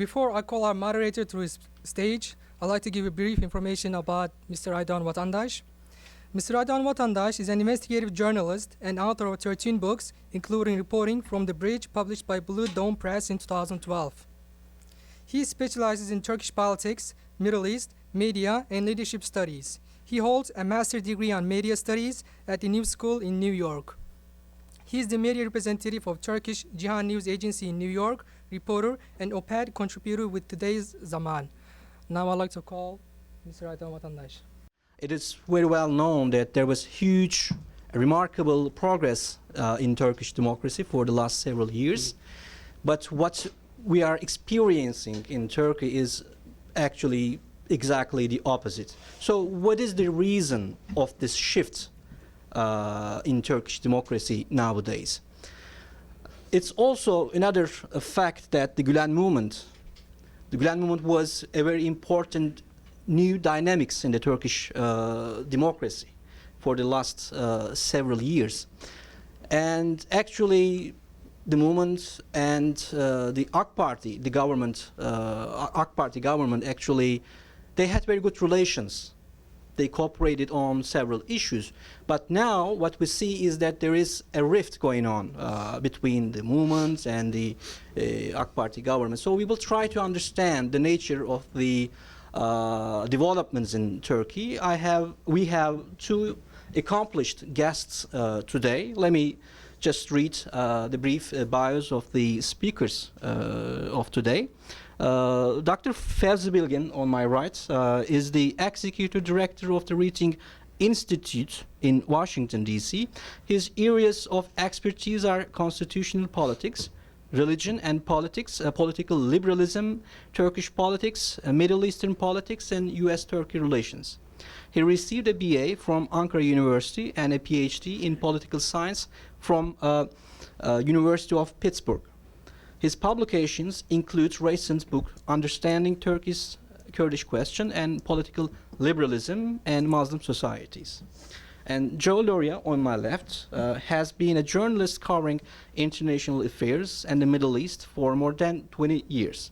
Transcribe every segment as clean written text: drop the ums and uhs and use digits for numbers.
Before I call our moderator to his stage, I'd like to give a brief information about Mr. Aydoğan Vatandaş. Mr. Aydoğan Vatandaş is an investigative journalist and author of 13 books, including Reporting from the Bridge, published by Blue Dome Press in 2012. He specializes in Turkish politics, Middle East, media, and leadership studies. He holds a master's degree on media studies at the New School in New York. He is the media representative of Turkish Cihan News Agency in New York, reporter and op-ed contributor with Today's Zaman. Now I'd like to call Mr. Aydoğan Vatandaş. It is very well known that there was huge, remarkable progress in Turkish democracy for the last several years. But what we are experiencing in Turkey is actually exactly the opposite. So what is the reason of this shift in Turkish democracy nowadays? It's also another fact that the Gülen movement was a very important new dynamics in the Turkish democracy for the last several years. And actually the movement and the AK Party, the government, AK Party government actually, they had very good relations. They cooperated on several issues. But now what we see is that there is a rift going on between the movement and the AK Party government. So we will try to understand the nature of the developments in Turkey. We have two accomplished guests today. Let me just read the brief bios of the speakers of today. Dr. Fevzi Bilgin, on my right, is the executive director of the Rethink Institute in Washington, D.C. His areas of expertise are constitutional politics, religion and politics, political liberalism, Turkish politics, Middle Eastern politics, and U.S.-Turkey relations. He received a BA from Ankara University and a Ph.D. in political science from University of Pittsburgh. His publications include recent book Understanding Turkey's Kurdish Question and Political Liberalism and Muslim Societies. And Joe Lauria, on my left, has been a journalist covering international affairs and the Middle East for more than 20 years.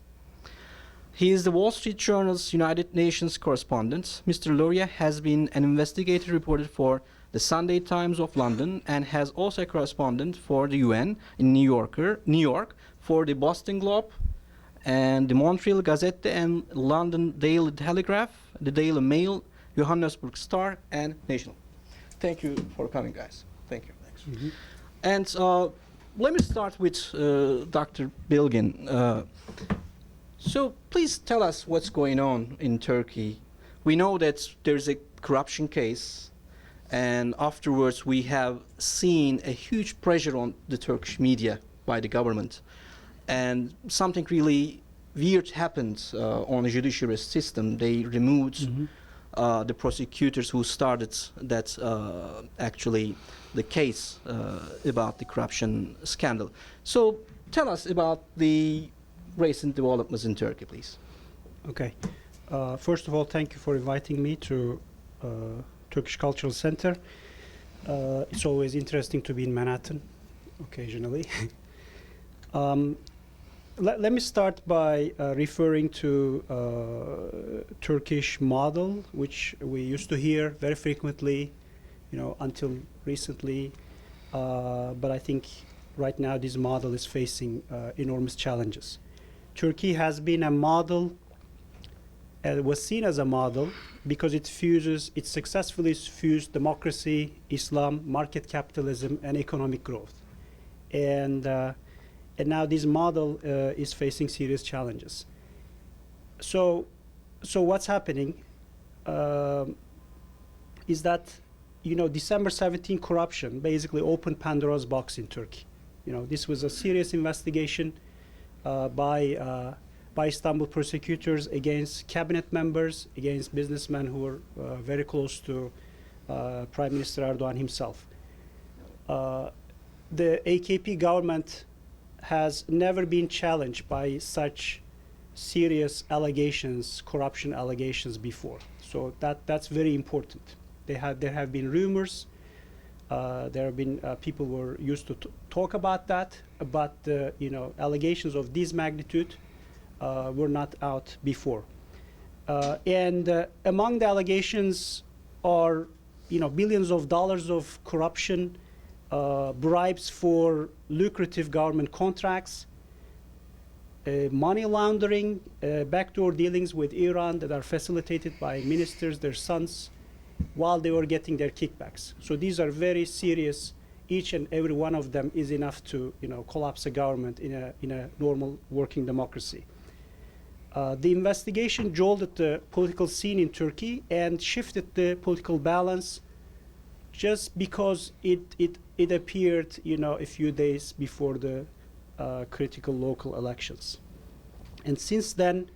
He is the Wall Street Journal's United Nations correspondent. Mr. Lauria has been an investigative reporter for the Sunday Times of London and has also a correspondent for the UN in New York, for the Boston Globe and the Montreal Gazette and London Daily Telegraph, the Daily Mail, Johannesburg Star, and National. Thank you for coming, guys. Thank you. Thanks. Mm-hmm. And let me start with Dr. Bilgin. So please tell us what's going on in Turkey. We know that there's a corruption case, and afterwards we have seen a huge pressure on the Turkish media by the government. And something really weird happened on the judiciary system. They removed the prosecutors who started that actually the case about the corruption scandal. So tell us about the recent developments in Turkey, please. Okay. First of all, thank you for inviting me to Turkish Cultural Center. It's always interesting to be in Manhattan, occasionally. Let me start by referring to Turkish model, which we used to hear very frequently, until recently. But I think right now this model is facing enormous challenges. Turkey has been a model, was seen as a model because it successfully fused democracy, Islam, market capitalism, and economic growth. And now this model is facing serious challenges. So what's happening is that, December 17 corruption basically opened Pandora's box in Turkey. This was a serious investigation by Istanbul prosecutors against cabinet members, against businessmen who were very close to Prime Minister Erdogan himself. The AKP government has never been challenged by such serious allegations, corruption allegations before. So that's very important. There have been rumors. There have been people who were used to talk about that, but allegations of this magnitude were not out before. And among the allegations are, billions of dollars of corruption, bribes for lucrative government contracts, money laundering, backdoor dealings with Iran that are facilitated by ministers, their sons, while they were getting their kickbacks. So these are very serious. Each and every one of them is enough to, collapse a government in a normal working democracy. The investigation jolted the political scene in Turkey and shifted the political balance just because it appeared, a few days before the critical local elections. And since then,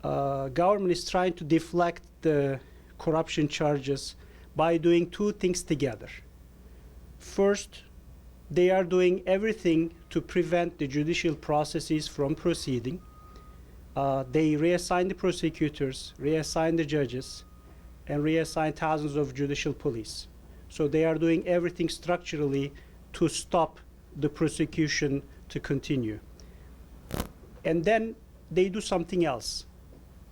government is trying to deflect the corruption charges by doing two things together. First, they are doing everything to prevent the judicial processes from proceeding. They reassign the prosecutors, reassign the judges, and reassign thousands of judicial police. So they are doing everything structurally to stop the prosecution to continue. And then they do something else.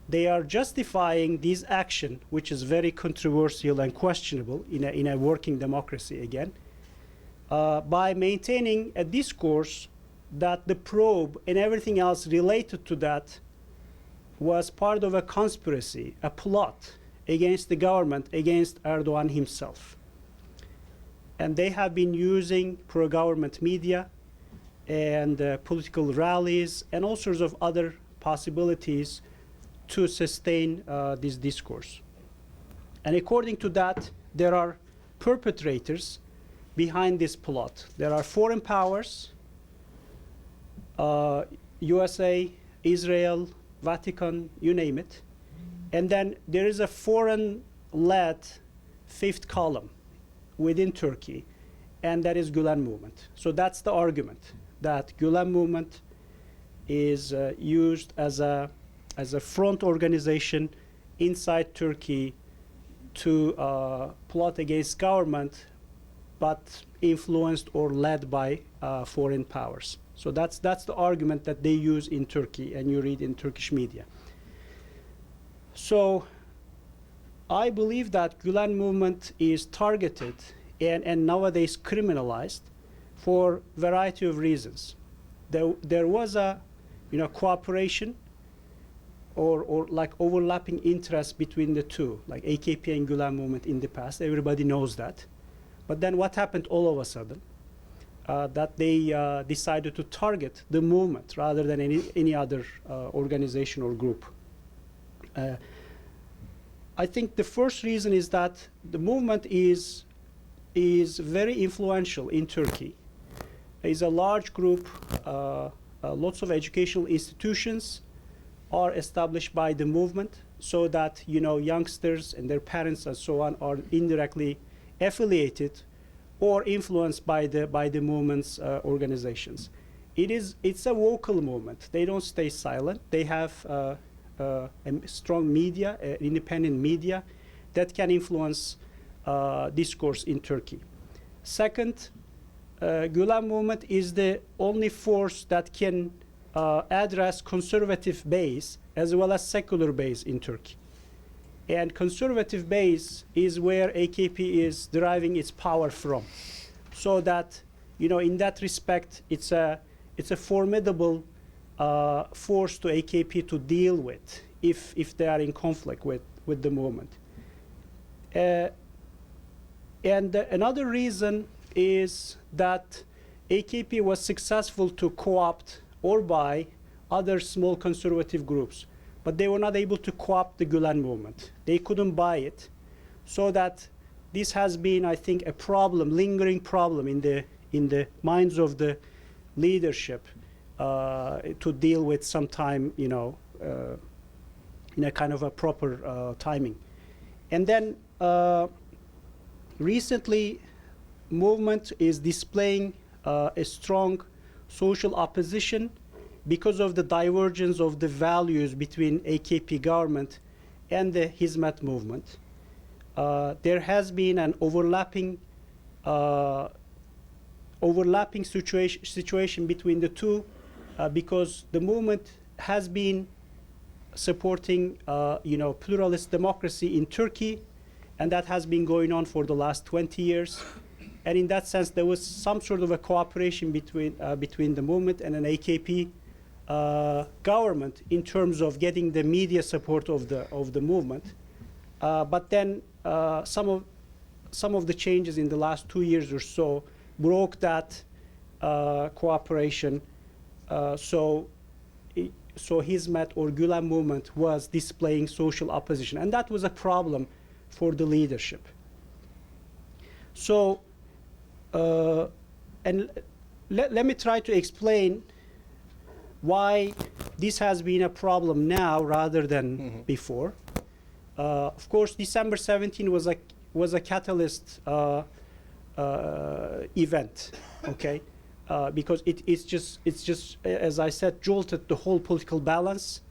They are justifying this action, which is very controversial and questionable in a working democracy again, by maintaining a discourse that the probe and everything else related to that was part of a conspiracy, a plot against the government, against Erdogan himself. And they have been using pro-government media and political rallies and all sorts of other possibilities to sustain this discourse. And according to that, there are perpetrators behind this plot. There are foreign powers, USA, Israel, Vatican, you name it. And then there is a foreign-led fifth column within Turkey, and that is Gülen movement. So that's the argument, that Gülen movement is used as a front organization inside Turkey to plot against government, but influenced or led by foreign powers. So that's the argument that they use in Turkey, and you read in Turkish media. So I believe that Gülen movement is targeted and nowadays criminalized for a variety of reasons. There was a cooperation or like overlapping interests between the two, like AKP and Gülen movement in the past. Everybody knows that. But then what happened all of a sudden? That they decided to target the movement rather than any other organization or group. I think the first reason is that the movement is very influential in Turkey. It's a large group, lots of educational institutions are established by the movement, so that youngsters and their parents and so on are indirectly affiliated or influenced by the movement's organizations. It's a vocal movement. They don't stay silent. They have a strong media, independent media, that can influence discourse in Turkey. Second, Gülen movement is the only force that can address conservative base as well as secular base in Turkey. And conservative base is where AKP is deriving its power from. So that, in that respect, it's a formidable force to AKP to deal with if they are in conflict with the movement. And another reason is that AKP was successful to co-opt or buy other small conservative groups, but they were not able to co-opt the Gülen movement. They couldn't buy it, so that this has been, I think, a problem, lingering problem in the minds of the leadership to deal with sometime, in a kind of a proper timing. And then recently, movement is displaying a strong social opposition because of the divergence of the values between AKP government and the Hizmet movement. There has been an overlapping situation between the two because the movement has been supporting, pluralist democracy in Turkey, and that has been going on for the last 20 years. And in that sense, there was some sort of a cooperation between the movement and an AKP government in terms of getting the media support of the movement. But then some of the changes in the last 2 years or so broke that cooperation. So Hizmet or Gülen movement was displaying social opposition, and that was a problem for the leadership. So, and let me try to explain why this has been a problem now rather than before. Of course, December 17 was a catalyst event, okay? Because it's just as I said, jolted the whole political balance,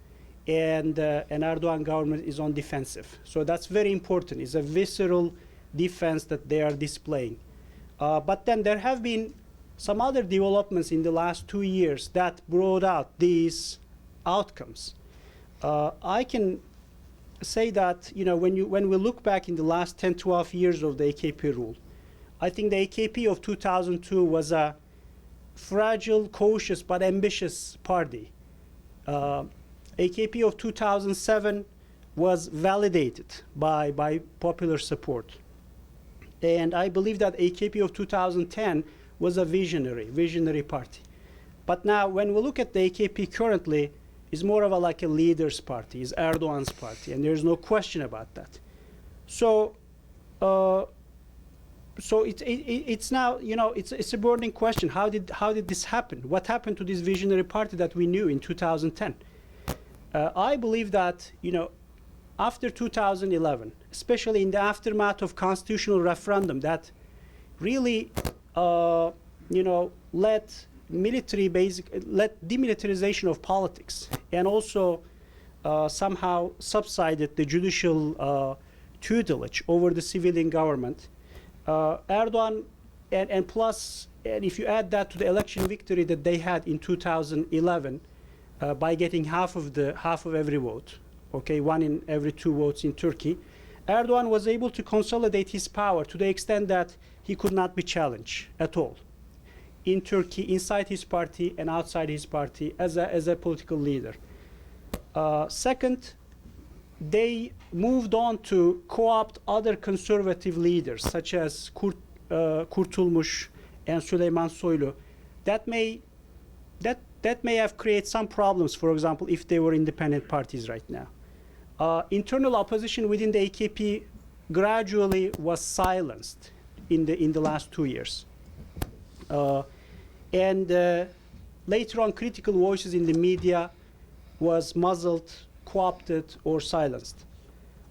and an Erdogan government is on defensive. So that's very important. It's a visceral defense that they are displaying. But then there have been some other developments in the last 2 years that brought out these outcomes. I can say that, when we look back in the last 10, 12 years of the AKP rule, I think the AKP of 2002 was a fragile, cautious, but ambitious party. AKP of 2007 was validated by popular support. And I believe that AKP of 2010 was a visionary party. But now, when we look at the AKP currently, it's more of like a leader's party, it's Erdogan's party, and there's no question about that. So, it's now, it's a burning question. How did this happen? What happened to this visionary party that we knew in 2010? I believe that, after 2011, especially in the aftermath of constitutional referendum, that really, led demilitarization of politics, and also somehow subsided the judicial tutelage over the civilian government. Erdogan, and if you add that to the election victory that they had in 2011, by getting half of every vote, okay, 1 in every 2 votes in Turkey, Erdogan was able to consolidate his power to the extent that he could not be challenged at all in Turkey, inside his party and outside his party, as a political leader. Second, they moved on to co-opt other conservative leaders, such as Kurtulmuş and Süleyman Soylu. That may have created some problems, for example, if they were independent parties right now. Internal opposition within the AKP gradually was silenced in the last 2 years. And later on, critical voices in the media was muzzled, co-opted, or silenced.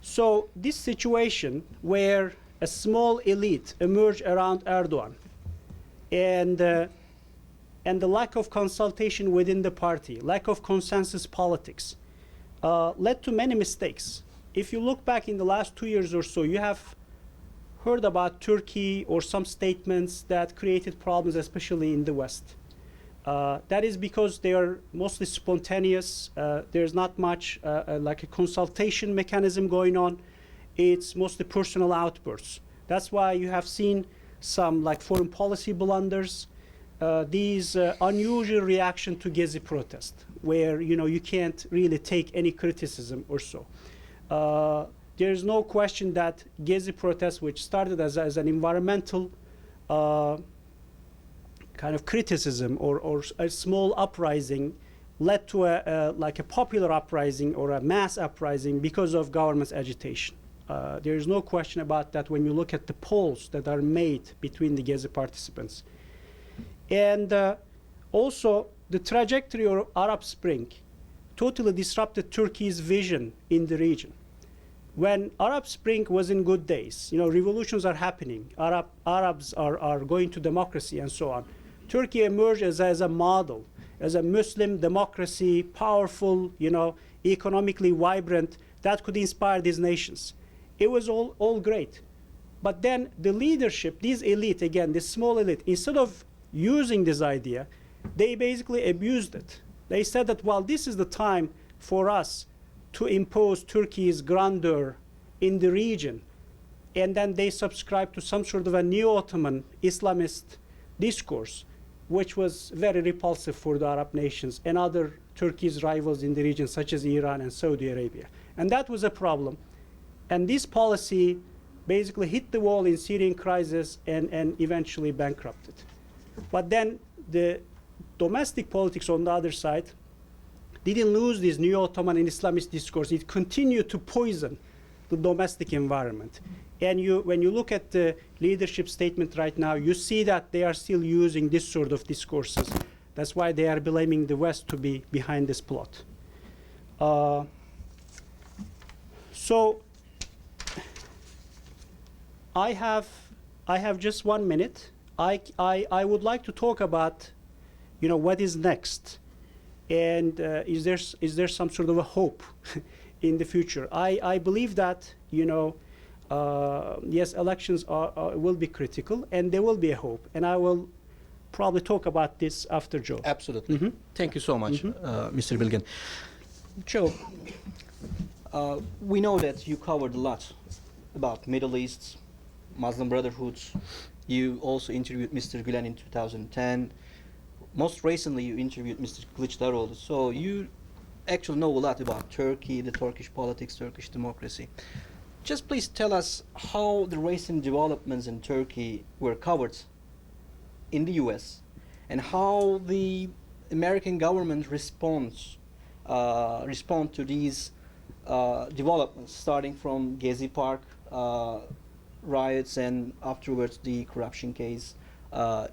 So this situation where a small elite emerged around Erdogan, and the lack of consultation within the party, lack of consensus politics, led to many mistakes. If you look back in the last 2 years or so, you have heard about Turkey or some statements that created problems, especially in the West. That is because they are mostly spontaneous. There's not much like a consultation mechanism going on. It's mostly personal outbursts. That's why you have seen some like foreign policy blunders, these unusual reaction to Gezi protest, where you can't really take any criticism or so. There is no question that Gezi protest, which started as an environmental kind of criticism or a small uprising, led to a popular uprising or a mass uprising because of government's agitation. There is no question about that when you look at the polls that are made between the Gezi participants. And also, the trajectory of Arab Spring totally disrupted Turkey's vision in the region. When Arab Spring was in good days, revolutions are happening, Arabs are going to democracy and so on. Turkey emerged as a model, as a Muslim democracy, powerful, economically vibrant, that could inspire these nations. It was all great. But then the leadership, this elite, again, this small elite, instead of using this idea, they basically abused it. They said that, well, this is the time for us to impose Turkey's grandeur in the region. And then they subscribed to some sort of a neo-Ottoman Islamist discourse, which was very repulsive for the Arab nations and other Turkey's rivals in the region, such as Iran and Saudi Arabia. And that was a problem. And this policy basically hit the wall in Syrian crisis and eventually bankrupted. But then the domestic politics on the other side didn't lose this neo-Ottoman and Islamist discourse. It continued to poison the domestic environment. And when you look at the leadership statement right now, you see that they are still using this sort of discourses. That's why they are blaming the West to be behind this plot. So I have just 1 minute. I would like to talk about, what is next, and is there some sort of a hope in the future? I believe that yes, elections will be critical, and there will be a hope, and I will probably talk about this after Joe. Absolutely. Mm-hmm. Thank you so much, Mm-hmm. Mr. Bilgin. Joe, we know that you covered a lot about Middle East, Muslim Brotherhoods. You also interviewed Mr. Gülen in 2010. Most recently, you interviewed Mr. Kılıçdaroğlu. So you actually know a lot about Turkey, the Turkish politics, Turkish democracy. Just please tell us how the recent developments in Turkey were covered in the US and how the American government respond to these developments, starting from Gezi Park riots and afterwards the corruption case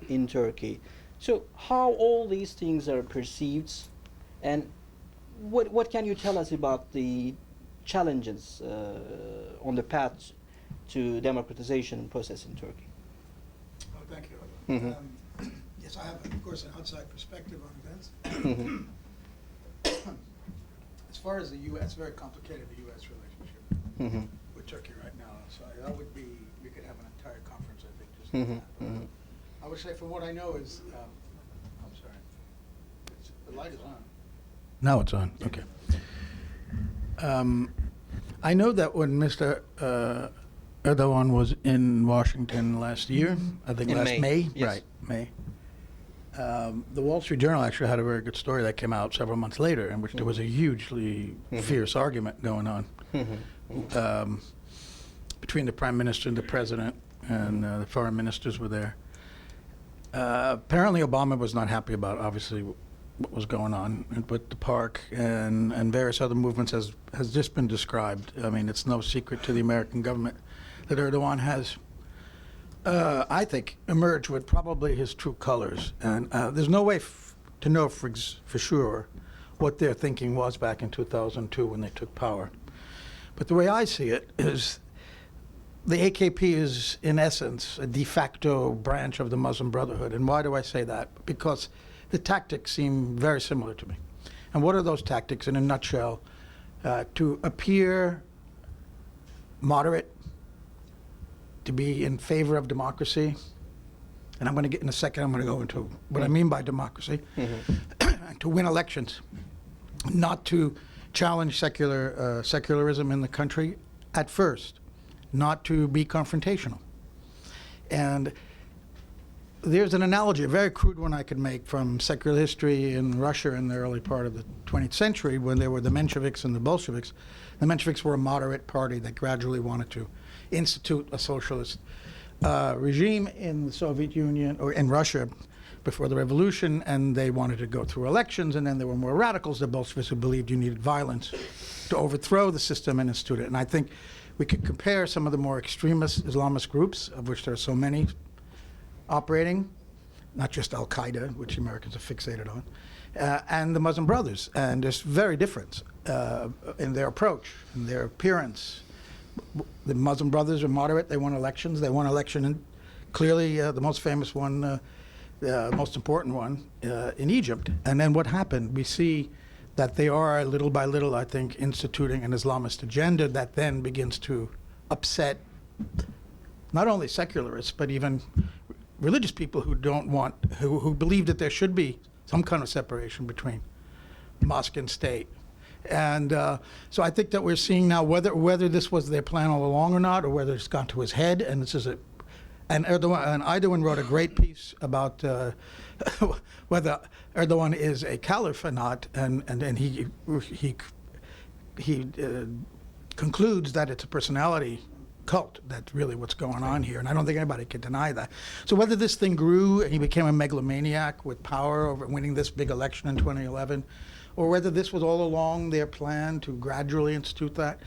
in Turkey. So how all these things are perceived, and what can you tell us about the challenges on the path to democratization process in Turkey? Oh, thank you. Mm-hmm. Yes, I have, of course, an outside perspective on events. Mm-hmm. As far as the U.S., it's very complicated, the U.S. relationship Mm-hmm. with Turkey right now. So that would be, we could have an entire conference, I think, just Mm-hmm. on that. Mm-hmm. I would say from what I know is, I'm sorry, the light is on. Now it's on. Okay. I know that when Mr. Erdogan was in Washington last year, I think In last May, May, yes. right, May. The Wall Street Journal actually had a very good story that came out several months later, in which there was a hugely fierce argument going on between the Prime Minister and the President, and the foreign ministers were there. Apparently, Obama was not happy about, obviously, what was going on with the park and various other movements has just been described. I mean, it's no secret to the American government that Erdogan has, I think, emerged with probably his true colors. And there's no way to know for sure what their thinking was back in 2002 when they took power. But the way I see it is the AKP is, in essence, a de facto branch of the Muslim Brotherhood. And why do I say that? Because the tactics seem very similar to me. And what are those tactics in a nutshell? To appear moderate, to be in favor of democracy, and I'm going to get in a second, I'm going to go into what I mean by democracy, and to win elections, not to challenge secularism in the country at first, not to be confrontational. And there's an analogy, a very crude one I could make from secular history in Russia in the early part of the 20th century when there were the Mensheviks and the Bolsheviks. The Mensheviks were a moderate party that gradually wanted to institute a socialist regime in the Soviet Union, or in Russia before the revolution, and they wanted to go through elections, and then there were more radicals, the Bolsheviks, who believed you needed violence to overthrow the system and institute it. And I think we could compare some of the more extremist Islamist groups, of which there are so many, operating, not just Al-Qaeda, which Americans are fixated on, and the Muslim Brothers. And there's very different in their approach, in their appearance. The Muslim Brothers are moderate. They won elections. They won election, and clearly the most famous one, most important one, in Egypt. And then what happened? We see that they are, little by little, I think, instituting an Islamist agenda that then begins to upset not only secularists, but even religious people who don't want, who believe that there should be some kind of separation between Moscan state. And so I think that we're seeing now whether this was their plan all along or not, or whether it's gone to his head. And this is and Erdogan wrote a great piece about whether Erdogan is a caliph or not, and he concludes that it's a personality cult. That's really what's going on here, and I don't think anybody can deny that. So whether this thing grew and he became a megalomaniac with power over winning this big election in 2011, or whether this was all along their plan to gradually institute that.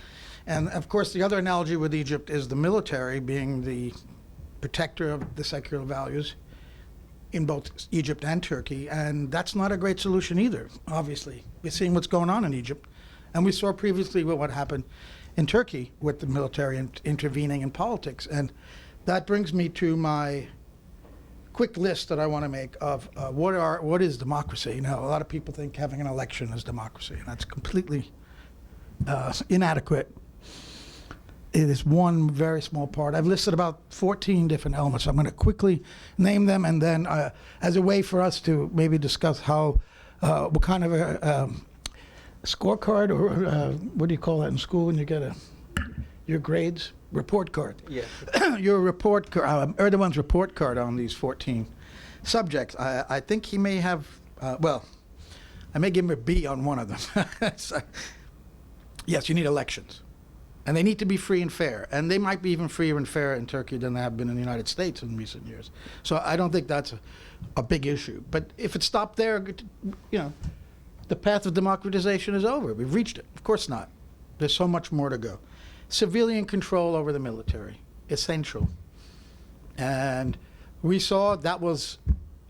And of course, the other analogy with Egypt is the military being the protector of the secular values in both Egypt and Turkey, and that's not a great solution either, obviously. We're seeing what's going on in Egypt, and we saw previously what happened in Turkey with the military intervening in politics. And that brings me to my quick list that I want to make of what is democracy. Now, a lot of people think having an election is democracy, and that's completely inadequate. It is one very small part. I've listed about 14 different elements. I'm going to quickly name them, and then as a way for us to maybe discuss how, what kind of a scorecard, or what do you call that in school when you get your grades? Report card. Yeah. Your report card, Erdogan's report card on these 14 subjects. I think he may have, well, I may give him a B on one of them. So, yes, you need elections. And they need to be free and fair. And they might be even freer and fairer in Turkey than they have been in the United States in recent years. So I don't think that's a big issue. But if it stopped there, you know, the path of democratization is over. We've reached it. Of course not. There's so much more to go. Civilian control over the military, essential. And we saw that was,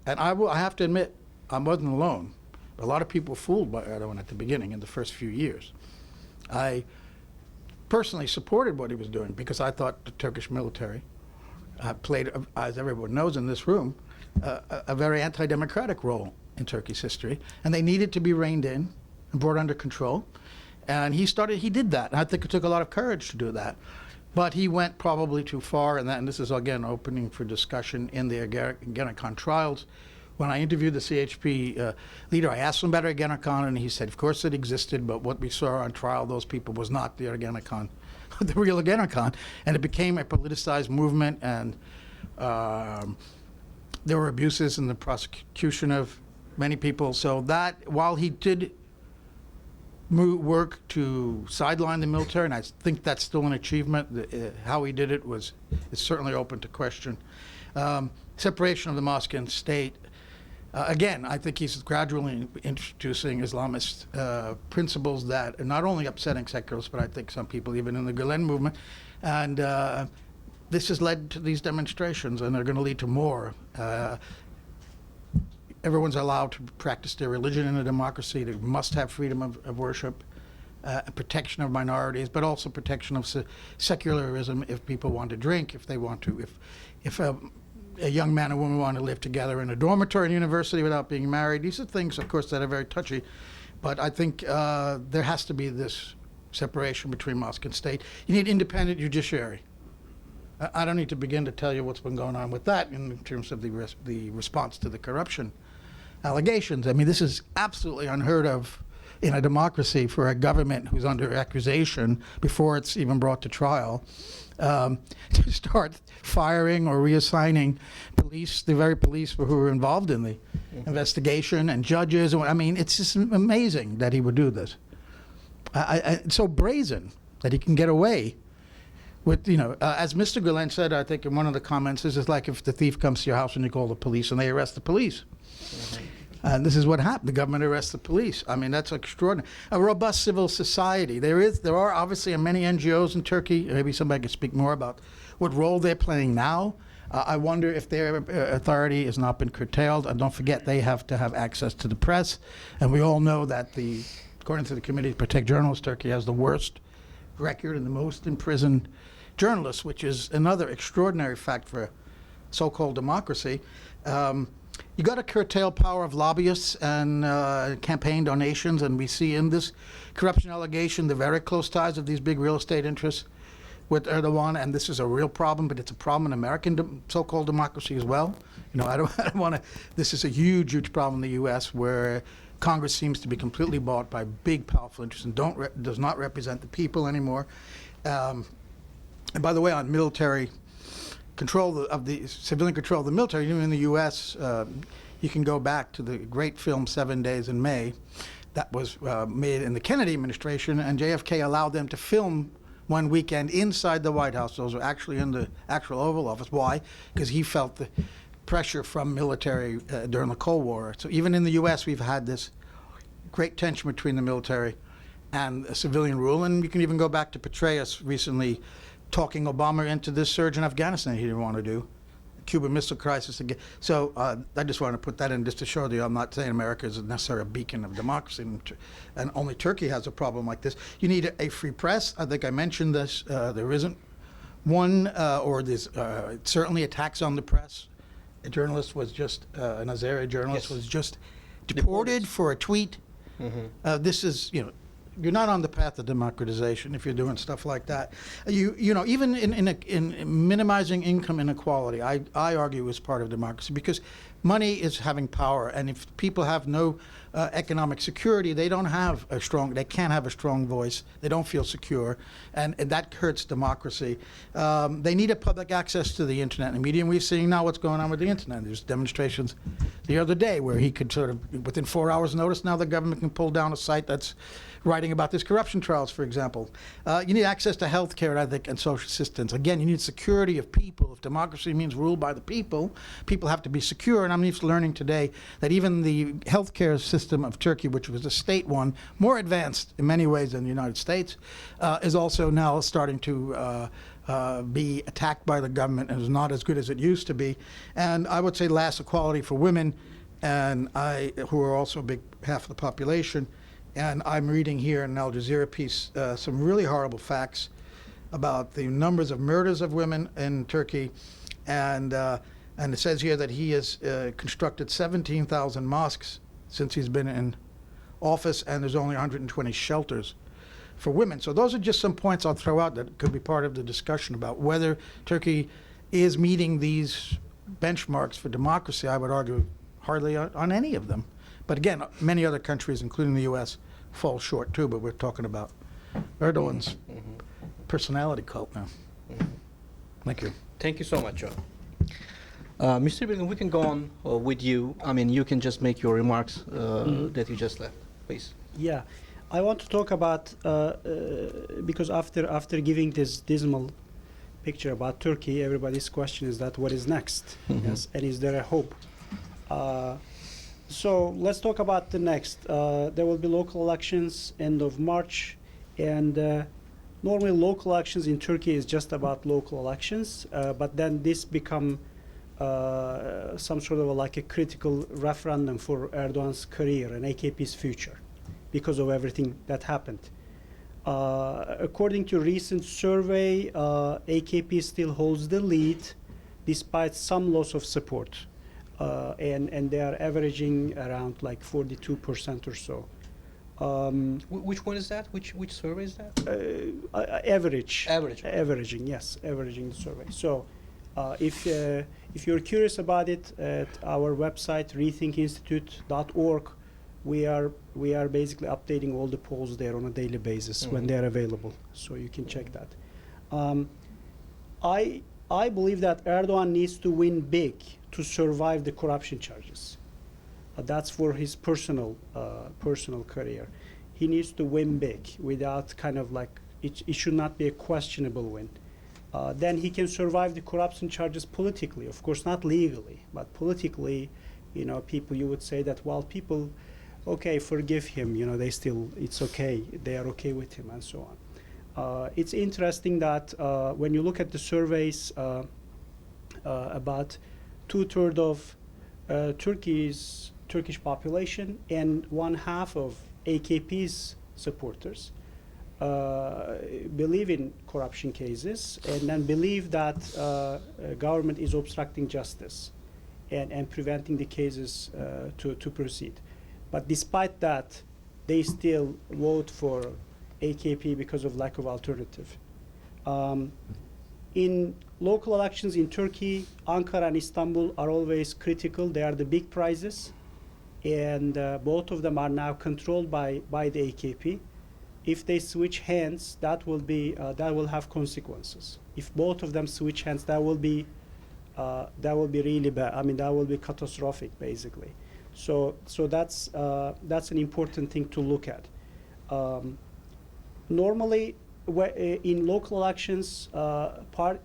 and I have to admit, I wasn't alone. A lot of people were fooled by Erdogan at the beginning in the first few years. I personally supported what he was doing because I thought the Turkish military played, as everyone knows in this room, a very anti-democratic role in Turkey's history, and they needed to be reined in and brought under control. And he did that. And I think it took a lot of courage to do that. But he went probably too far, and this is, again, opening for discussion in the Ergenekon trials. When I interviewed the CHP leader, I asked him about Ergenekon, and he said, of course it existed, but what we saw on trial, those people, was not the Ergenekon, the real Ergenekon. And it became a politicized movement, and there were abuses in the prosecution of many people. So that, while he did work to sideline the military, and I think that's still an achievement, how he did it is certainly open to question. Separation of the mosque and state. Again, I think he's gradually introducing Islamist principles that are not only upsetting secularists, but I think some people even in the Gulen movement. And this has led to these demonstrations, and they're going to lead to more. Everyone's allowed to practice their religion in a democracy. They must have freedom of worship, protection of minorities, but also protection of secularism if people want to drink, if they want to, if a young man and woman want to live together in a dormitory in university without being married. These are things, of course, that are very touchy. But I think there has to be this separation between mosque and state. You need independent judiciary. I don't need to begin to tell you what's been going on with that in terms of the response to the corruption allegations. I mean, this is absolutely unheard of in a democracy for a government who's under accusation before it's even brought to trial to start firing or reassigning police, the very police who were involved in the investigation, and judges. I mean, it's just amazing that he would do this. It's so brazen that he can get away with, you know, as Mr. Gulen said, I think in one of the comments, this is like if the thief comes to your house and you call the police and they arrest the police. And this is what happened. The government arrests the police. I mean, that's extraordinary. A robust civil society. There are obviously many NGOs in Turkey. Maybe somebody could speak more about what role they're playing now. I wonder if their authority has not been curtailed. And don't forget, they have to have access to the press. And we all know that according to the Committee to Protect Journalists, Turkey has the worst record and the most imprisoned journalists, which is another extraordinary fact for so-called democracy. You got to curtail power of lobbyists and campaign donations, and we see in this corruption allegation the very close ties of these big real estate interests with Erdogan, and this is a real problem, but it's a problem in American so-called democracy as well. You know, I don't want to. This is a huge, huge problem in the U.S. where Congress seems to be completely bought by big, powerful interests and does not represent the people anymore. And by the way, on military control of the civilian control of the military, even in the U.S., you can go back to the great film 7 Days in May that was made in the Kennedy administration, and JFK allowed them to film one weekend inside the White House. Those were actually in the actual Oval Office. Why? Because he felt the pressure from military during the Cold War. So even in the U.S., we've had this great tension between the military and civilian rule. And you can even go back to Petraeus recently talking Obama into this surge in Afghanistan he didn't want to do. Cuban Missile Crisis again. So I just want to put that in just to show you I'm not saying America is necessarily a beacon of democracy, and only Turkey has a problem like this. You need a free press. I think I mentioned this. There isn't one, or there's certainly attacks on the press. A journalist was just, an Azeri journalist was just deported for a tweet. This is, you're not on the path of democratization if you're doing stuff like that. You know, even in minimizing income inequality, I argue is part of democracy, because money is having power, and if people have no economic security, they can't have a strong voice. They don't feel secure, and that hurts democracy. They need a public access to the internet and media, and we're seeing now what's going on with the internet. There's demonstrations the other day where he could sort of, within 4 hours' notice, now the government can pull down a site that's writing about these corruption trials, for example. You need access to health care, I think, and social assistance. Again, you need security of people. If democracy means ruled by the people, people have to be secure. And I'm just learning today that even the health care system of Turkey, which was a state one, more advanced in many ways than the United States, is also now starting to be attacked by the government and is not as good as it used to be. And I would say last, equality for women, and who are also a big half of the population. And I'm reading here in an Al Jazeera piece some really horrible facts about the numbers of murders of women in Turkey. And it says here that he has constructed 17,000 mosques since he's been in office, and there's only 120 shelters for women. So those are just some points I'll throw out that could be part of the discussion about whether Turkey is meeting these benchmarks for democracy. I would argue hardly on any of them. But again, many other countries, including the U.S., fall short too, but we're talking about Erdogan's personality cult now. Thank you. Thank you so much, Joe. Mr. Bilgin, we can go on with you. I mean, you can just make your remarks that you just left, please. Yeah, I want to talk about, because after giving this dismal picture about Turkey, everybody's question is that what is next? Yes, and is there a hope? So let's talk about the next. There will be local elections end of March, and normally local elections in Turkey is just about local elections, but then this become some sort of like a critical referendum for Erdogan's career and AKP's future because of everything that happened. According to a recent survey, AKP still holds the lead despite some loss of support. And they are averaging around like 42% or so. Which one is that? Which survey is that? Average. Average. Averaging, yes, averaging the survey. So if you're curious about it, at our website, rethinkinstitute.org, we are basically updating all the polls there on a daily basis when they are available. So you can check that. I believe that Erdogan needs to win big to survive the corruption charges. That's for his personal career. He needs to win big without kind of like, it should not be a questionable win. Then he can survive the corruption charges politically, of course not legally, but politically, you would say that, well, people, okay, forgive him, it's okay, they are okay with him and so on. It's interesting that when you look at the surveys, about 2/3 of Turkish population and 1/2 of AKP's supporters believe in corruption cases and then believe that government is obstructing justice and preventing the cases to proceed. But despite that, they still vote for AKP because of lack of alternative. In local elections in Turkey, Ankara and Istanbul are always critical. They are the big prizes. and both of them are now controlled by the AKP. If they switch hands, that will have consequences. If both of them switch hands, that will be really bad. I mean, that will be catastrophic, basically. So that's an important thing to look at. Normally, in local elections,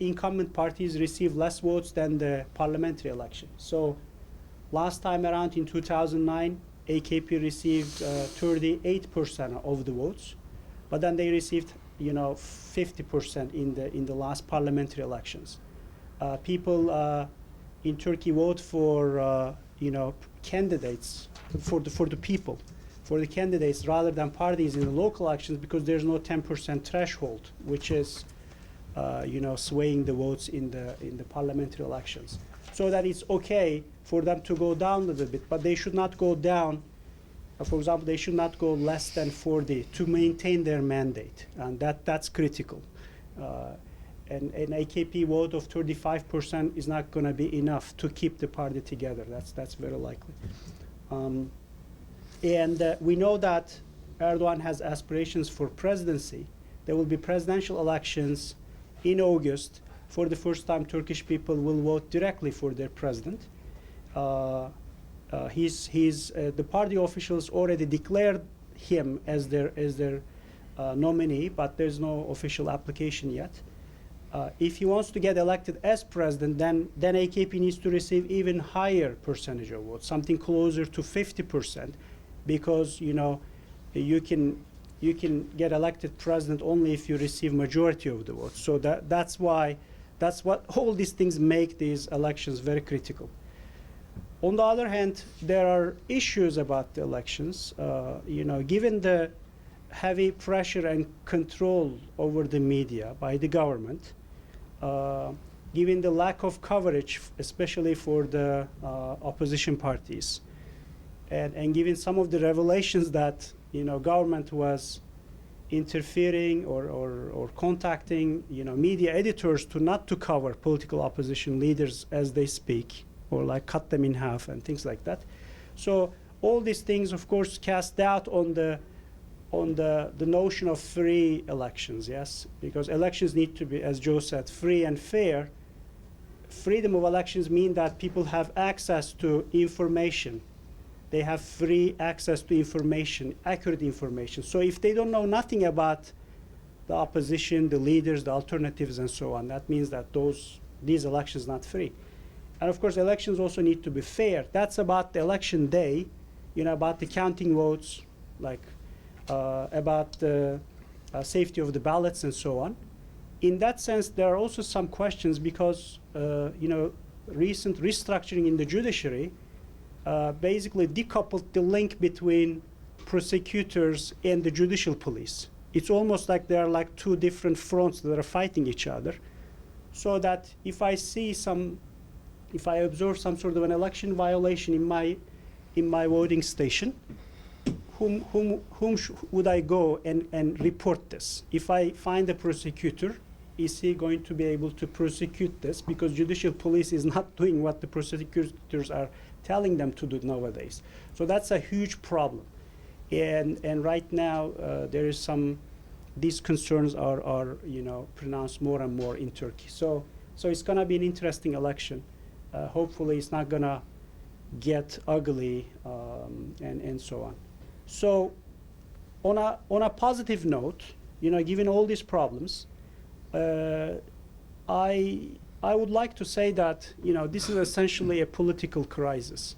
incumbent parties receive less votes than the parliamentary election. So last time around in 2009, AKP received 38% of the votes, but then they received 50% in the last parliamentary elections. People in Turkey vote for candidates, for the people, for the candidates rather than parties in the local elections, because there's no 10% threshold, which is swaying the votes in the parliamentary elections. So that it's okay for them to go down a little bit, but they should not go down. For example, they should not go less than 40 to maintain their mandate, and that's critical. An AKP vote of 35% is not going to be enough to keep the party together. That's very likely. And we know that Erdogan has aspirations for presidency. There will be presidential elections in August. For the first time, Turkish people will vote directly for their president. The party officials already declared him as their nominee, but there's no official application yet. If he wants to get elected as president, then AKP needs to receive even higher percentage of votes, something closer to 50%, because you can get elected president only if you receive majority of the votes. So that's what all these things make these elections very critical. On the other hand, there are issues about the elections. Given the heavy pressure and control over the media by the government, given the lack of coverage, especially for the opposition parties, and given some of the revelations that government was interfering or contacting media editors not to cover political opposition leaders as they speak, or like cut them in half and things like that. So all these things, of course, cast doubt on the notion of free elections, yes? Because elections need to be, as Joe said, free and fair. Freedom of elections mean that people have access to information. They have free access to information, accurate information. So if they don't know nothing about the opposition, the leaders, the alternatives, and so on, that means that these elections are not free. And of course, elections also need to be fair. That's about the election day, about the counting votes, about the safety of the ballots and so on. In that sense, there are also some questions because, recent restructuring in the judiciary basically decoupled the link between prosecutors and the judicial police. It's almost like there are like two different fronts that are fighting each other. So that if I observe some sort of an election violation in my voting station, whom would I go and report this? If I find a prosecutor, is he going to be able to prosecute this? Because judicial police is not doing what the prosecutors are telling them to do nowadays. So that's a huge problem. And right now there is these concerns are pronounced more and more in Turkey. So it's going to be an interesting election. Hopefully it's not going to get ugly and so on. So on a positive note, given all these problems, I would like to say that this is essentially a political crisis.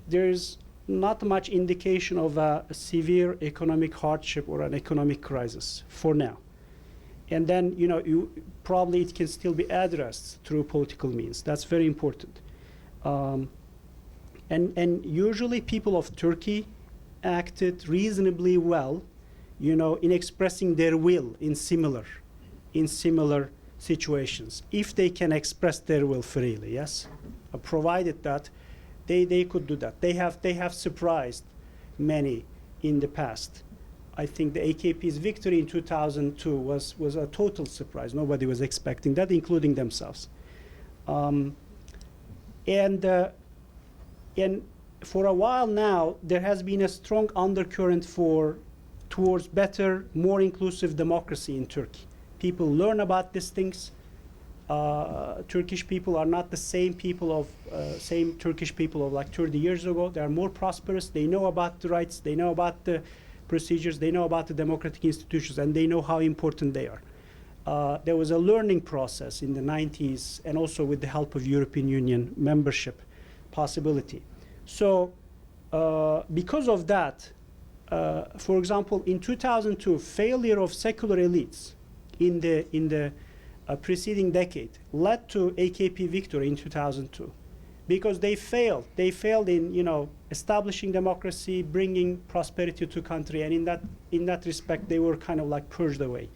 There is not much indication of a severe economic hardship or an economic crisis for now. And then probably it can still be addressed through political means. That's very important. And usually people of Turkey acted reasonably well, in expressing their will in similar situations, if they can express their will freely, yes? Provided that they could do that. They have surprised many in the past. I think the AKP's victory in 2002 was a total surprise. Nobody was expecting that, including themselves. And for a while now, there has been a strong undercurrent towards better, more inclusive democracy in Turkey. People learn about these things. Turkish people are not the same Turkish people of like 30 years ago. They are more prosperous. They know about the rights. They know about the procedures. They know about the democratic institutions, and they know how important they are. There was a learning process in the 90s, and also with the help of European Union membership possibility. So because of that, for example, in 2002, failure of secular elites in the preceding decade led to AKP victory in 2002, because they failed. They failed in, you know, establishing democracy, bringing prosperity to country, and in that respect, they were kind of like purged away.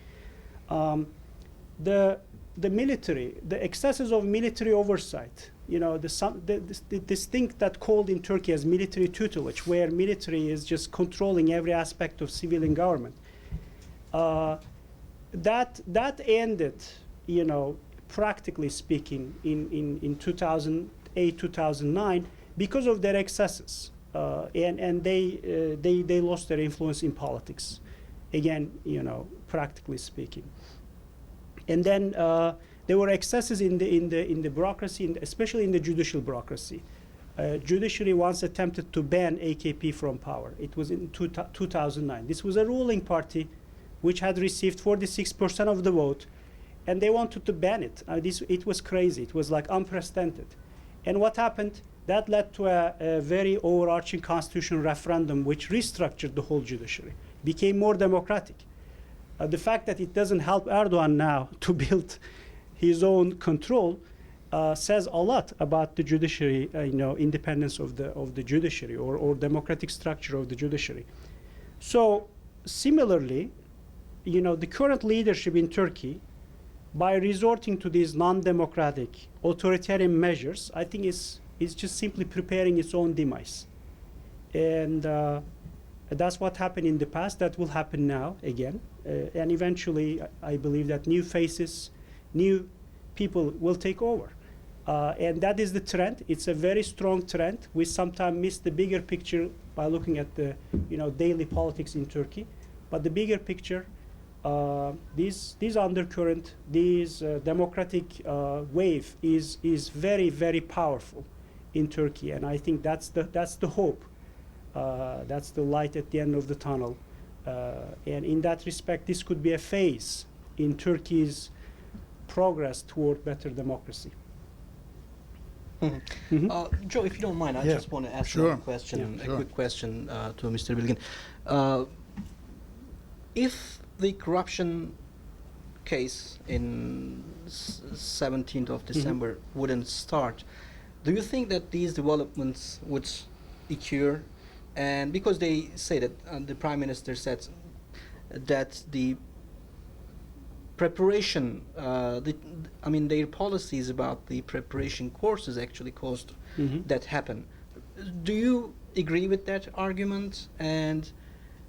The military, the excesses of military oversight, you know, this thing that called in Turkey as military tutelage, where military is just controlling every aspect of civilian government, that ended, you know, practically speaking, in 2008, 2009, because of their excesses, and they lost their influence in politics, again, you know, practically speaking. And then there were excesses in the bureaucracy, especially in the judicial bureaucracy. Judiciary once attempted to ban AKP from power. It was in 2009. This was a ruling party which had received 46% of the vote, and they wanted to ban it. It was crazy. It was like unprecedented. And what happened? That led to a very overarching constitutional referendum which restructured the whole judiciary, became more democratic. The fact that it doesn't help Erdogan now to build his own control says a lot about the judiciary, you know, independence of the judiciary, or democratic structure of the judiciary. So similarly, you know, the current leadership in Turkey, by resorting to these non-democratic authoritarian measures, I think is just simply preparing its own demise. And that's what happened in the past. That will happen now again. And eventually, I believe that new faces, new people will take over. And that is the trend. It's a very strong trend. We sometimes miss the bigger picture by looking at the, you know, daily politics in Turkey. But the bigger picture, these undercurrent, these democratic wave is very, very powerful in Turkey. And I think that's the hope. That's the light at the end of the tunnel. And in that respect, this could be a phase in Turkey's progress toward better democracy. Mm-hmm. Mm-hmm. Joe, if you don't mind, I just want to ask a question, a quick question to Mr. Bilgin. If the corruption case in 17th of December wouldn't start, do you think that these developments would occur? And because they say that the Prime Minister said that the preparation, their policies about the preparation courses actually caused that happen. Do you agree with that argument? And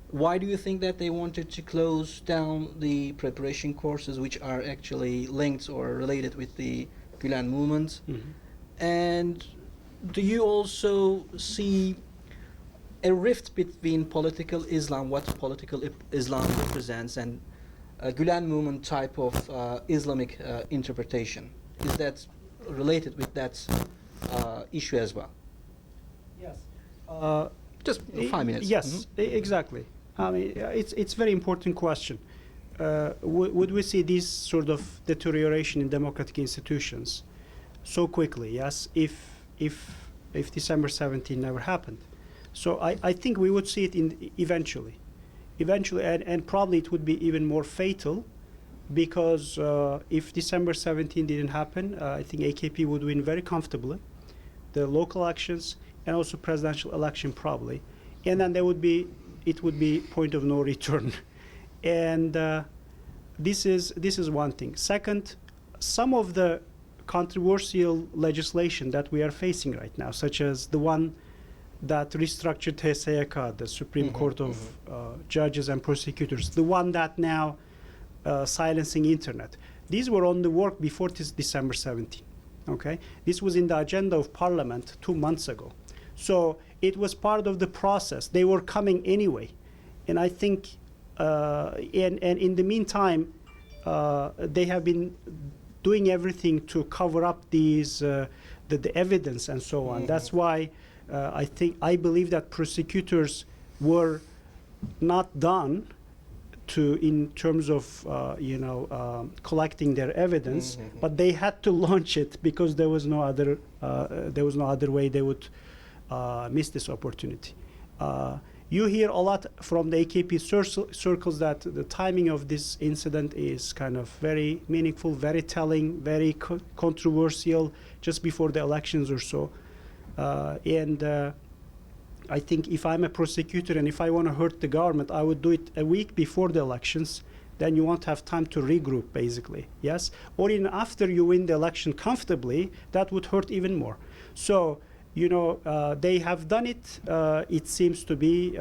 why do you think that they wanted to close down the preparation courses, which are actually linked or related with the Gülen movement? And do you also see a rift between political Islam, what political Islam represents, and Gülen movement type of Islamic interpretation? Is that related with that issue as well? Yes. Just 5 minutes. Yes, exactly. I mean, it's very important question. Would we see this sort of deterioration in democratic institutions so quickly? Yes, if December 17 never happened. So I think we would see it eventually, and probably it would be even more fatal, because if December 17 didn't happen, I think AKP would win very comfortably the local elections and also presidential election probably, and then it would be point of no return, and this is one thing. Second, some of the controversial legislation that we are facing right now, such as the one that restructured TSYK, the Supreme Court of Judges and Prosecutors, the one that now silencing internet. These were on the work before December 17. Okay, this was in the agenda of Parliament 2 months ago. So it was part of the process. They were coming anyway. And I think, and in the meantime, they have been doing everything to cover up these, the evidence and so on. That's why I believe that prosecutors were not done in terms of collecting their evidence, but they had to launch it because there was no other way they would miss this opportunity. You hear a lot from the AKP circles that the timing of this incident is kind of very meaningful, very telling, very controversial, just before the elections or so. I think if I'm a prosecutor and if I want to hurt the government, I would do it a week before the elections. Then you won't have time to regroup, basically, yes? Or even after you win the election comfortably, that would hurt even more. So, they have done it, it seems to be,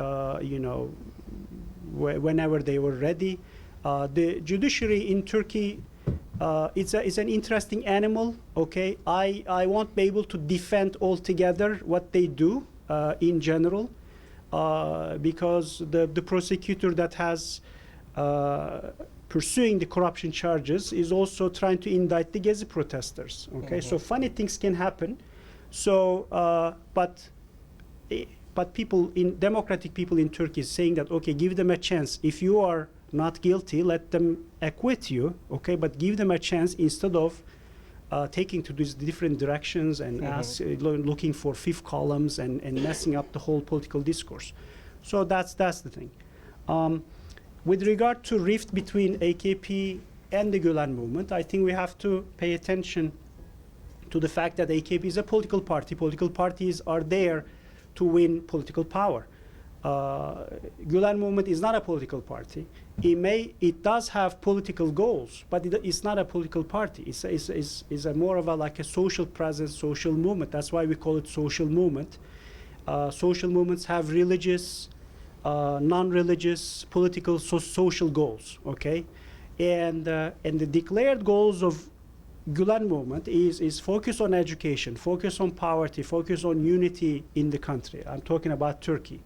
whenever they were ready. The judiciary in Turkey, it's an interesting animal, okay? I won't be able to defend altogether what they do in general, because the prosecutor that has pursuing the corruption charges is also trying to indict the Gezi protesters, okay? So funny things can happen. So, but democratic people in Turkey is saying that, okay, give them a chance. If you are not guilty, let them acquit you, okay? But give them a chance instead of taking to these different directions and looking for fifth columns and messing up the whole political discourse. So that's the thing. With regard to rift between AKP and the Gülen movement, I think we have to pay attention to the fact that AKP is a political party. Political parties are there to win political power. Gülen movement is not a political party. It does have political goals, but it's not a political party. It's a more of like a social presence, social movement. That's why we call it social movement. Social movements have religious, non-religious, political, social goals. Okay, and the declared goals of Gülen movement is focus on education, focus on poverty, focus on unity in the country. I'm talking about Turkey.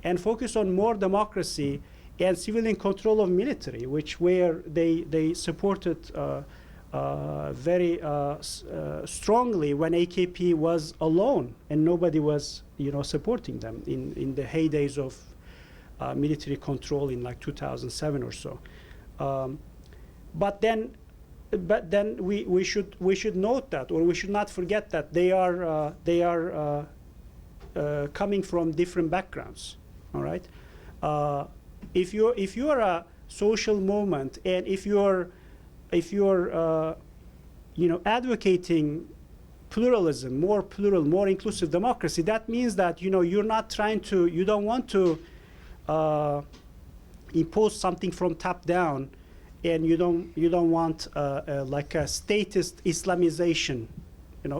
And focus on more democracy and civilian control of military, where they supported very strongly when AKP was alone and nobody was supporting them in the heydays of military control in like 2007 or so. But then we should note that, or we should not forget that they are coming from different backgrounds. All right. If you are a social movement and if you're advocating pluralism, more plural, more inclusive democracy, that means that you don't want to impose something from top down, and you don't want like a statist Islamization,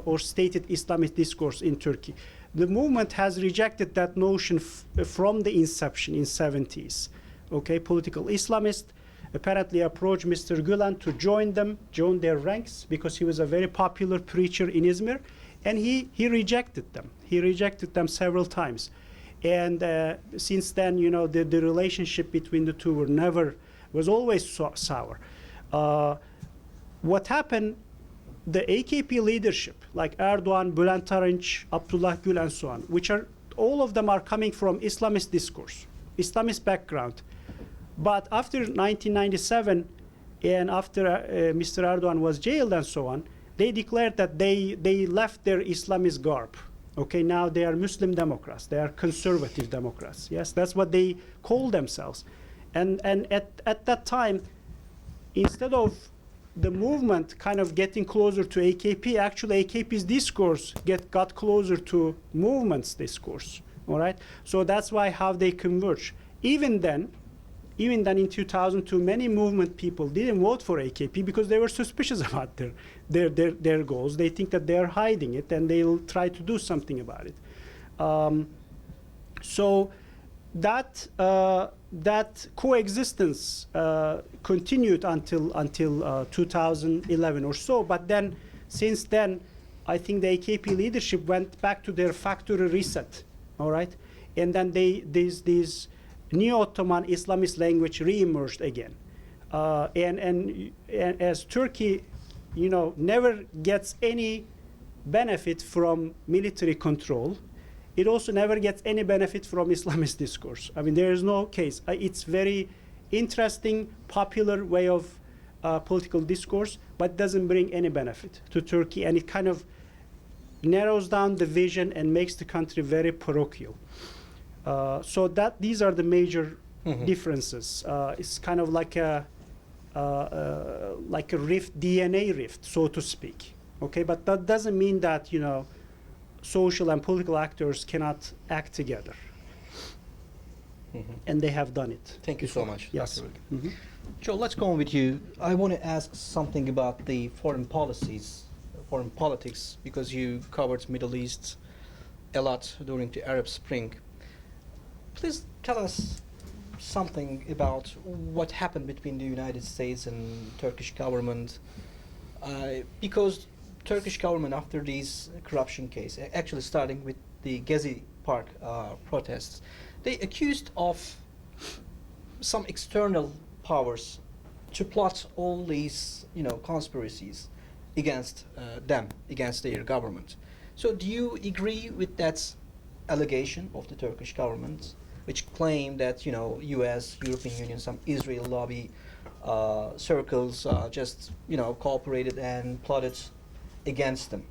or stated Islamist discourse in Turkey. The movement has rejected that notion from the inception in 70s. Okay, political Islamists apparently approached Mr. Gülen to join their ranks, because he was a very popular preacher in Izmir, and he rejected them. He rejected them several times. And since then, the relationship between the two was always sour. What happened? The AKP leadership, like Erdoğan, Bülent Arınç, Abdullah Gül, and so on, all of them are coming from Islamist discourse, Islamist background. But after 1997, and after Mr. Erdoğan was jailed and so on, they declared that they left their Islamist garb. Okay, now they are Muslim Democrats. They are conservative Democrats. Yes, that's what they call themselves. And at that time, instead of the movement kind of getting closer to AKP, actually AKP's discourse got closer to movement's discourse. All right, so that's how they converge. Even then in 2002, many movement people didn't vote for AKP because they were suspicious about their goals. They think that they're hiding it, and they'll try to do something about it. So that coexistence continued until 2011 or so. But then, since then, I think the AKP leadership went back to their factory reset, all right? And then these neo-Ottoman Islamist language re-emerged again. And as Turkey, never gets any benefit from military control, it also never gets any benefit from Islamist discourse. I mean, there is no case. It's very interesting, popular way of political discourse, but doesn't bring any benefit to Turkey, and it kind of narrows down the vision and makes the country very parochial. So these are the major differences. It's kind of like a rift, DNA rift, so to speak. Okay, but that doesn't mean that social and political actors cannot act together, and they have done it. Thank you so much, Yes. Dr. Bilgin. Joe, let's go on with you. I want to ask something about the foreign politics, because you covered Middle East a lot during the Arab Spring. Please tell us something about what happened between the United States and Turkish government, because Turkish government, after these corruption case, actually starting with the Gezi Park protests, they accused of some external powers to plot all these, conspiracies against them, against their government. So do you agree with that allegation of the Turkish government, which claim that, U.S., European Union, some Israel lobby circles just, cooperated and plotted against them?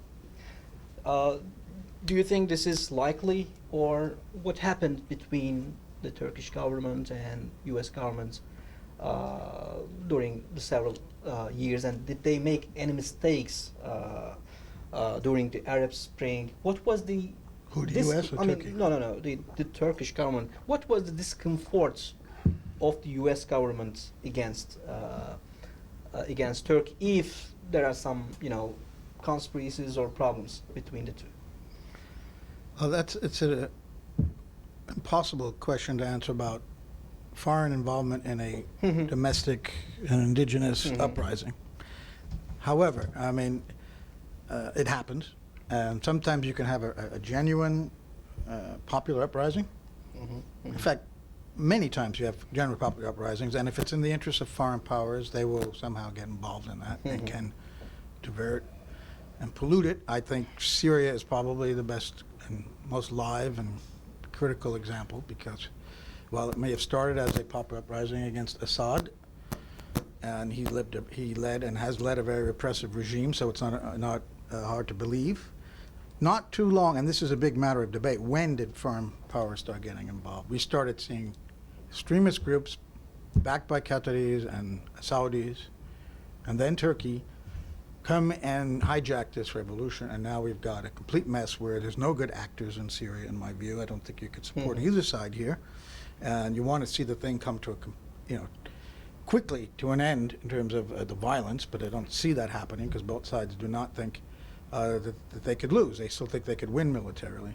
Do you think this is likely, or what happened between the Turkish government and U.S. government during the several years, and did they make any mistakes during the Arab Spring? What was the Who, the U.S. or Turkey? No, the Turkish government. What was the discomfort of the U.S. government against Turkey, if there are some, conspiracies or problems between the two? Well, it's an impossible question to answer about foreign involvement in a domestic and indigenous uprising. However, I mean, it happens, and sometimes you can have a genuine popular uprising. In fact, many times you have genuine popular uprisings, and if it's in the interest of foreign powers, they will somehow get involved in that. They can divert and pollute it. I think Syria is probably the best and most live and critical example, because while it may have started as a popular uprising against Assad, and he led and has led a very repressive regime, so it's not hard to believe. Not too long, and this is a big matter of debate, when did foreign powers start getting involved? We started seeing extremist groups backed by Qataris and Saudis, and then Turkey, come and hijack this revolution, and now we've got a complete mess where there's no good actors in Syria, in my view. I don't think you could support either side here, and you want to see the thing come to quickly to an end in terms of the violence, but I don't see that happening, because both sides do not think that they could lose. They still think they could win militarily.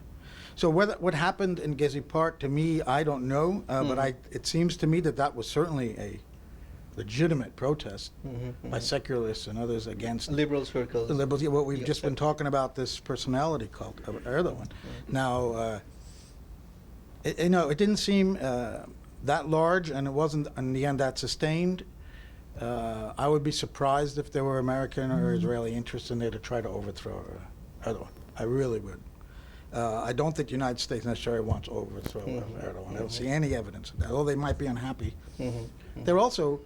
So what happened in Gezi Park, to me, I don't know, but it seems to me that was certainly a legitimate protest by secularists and others against liberal circles. The liberals. Yeah, what we've just been talking about, this personality cult of Erdogan. Now, it didn't seem that large, and it wasn't in the end that sustained. I would be surprised if there were American or Israeli interests in there to try to overthrow Erdogan. I really would. I don't think the United States necessarily wants to overthrow Erdogan. I don't see any evidence of that, although they might be unhappy. They're also,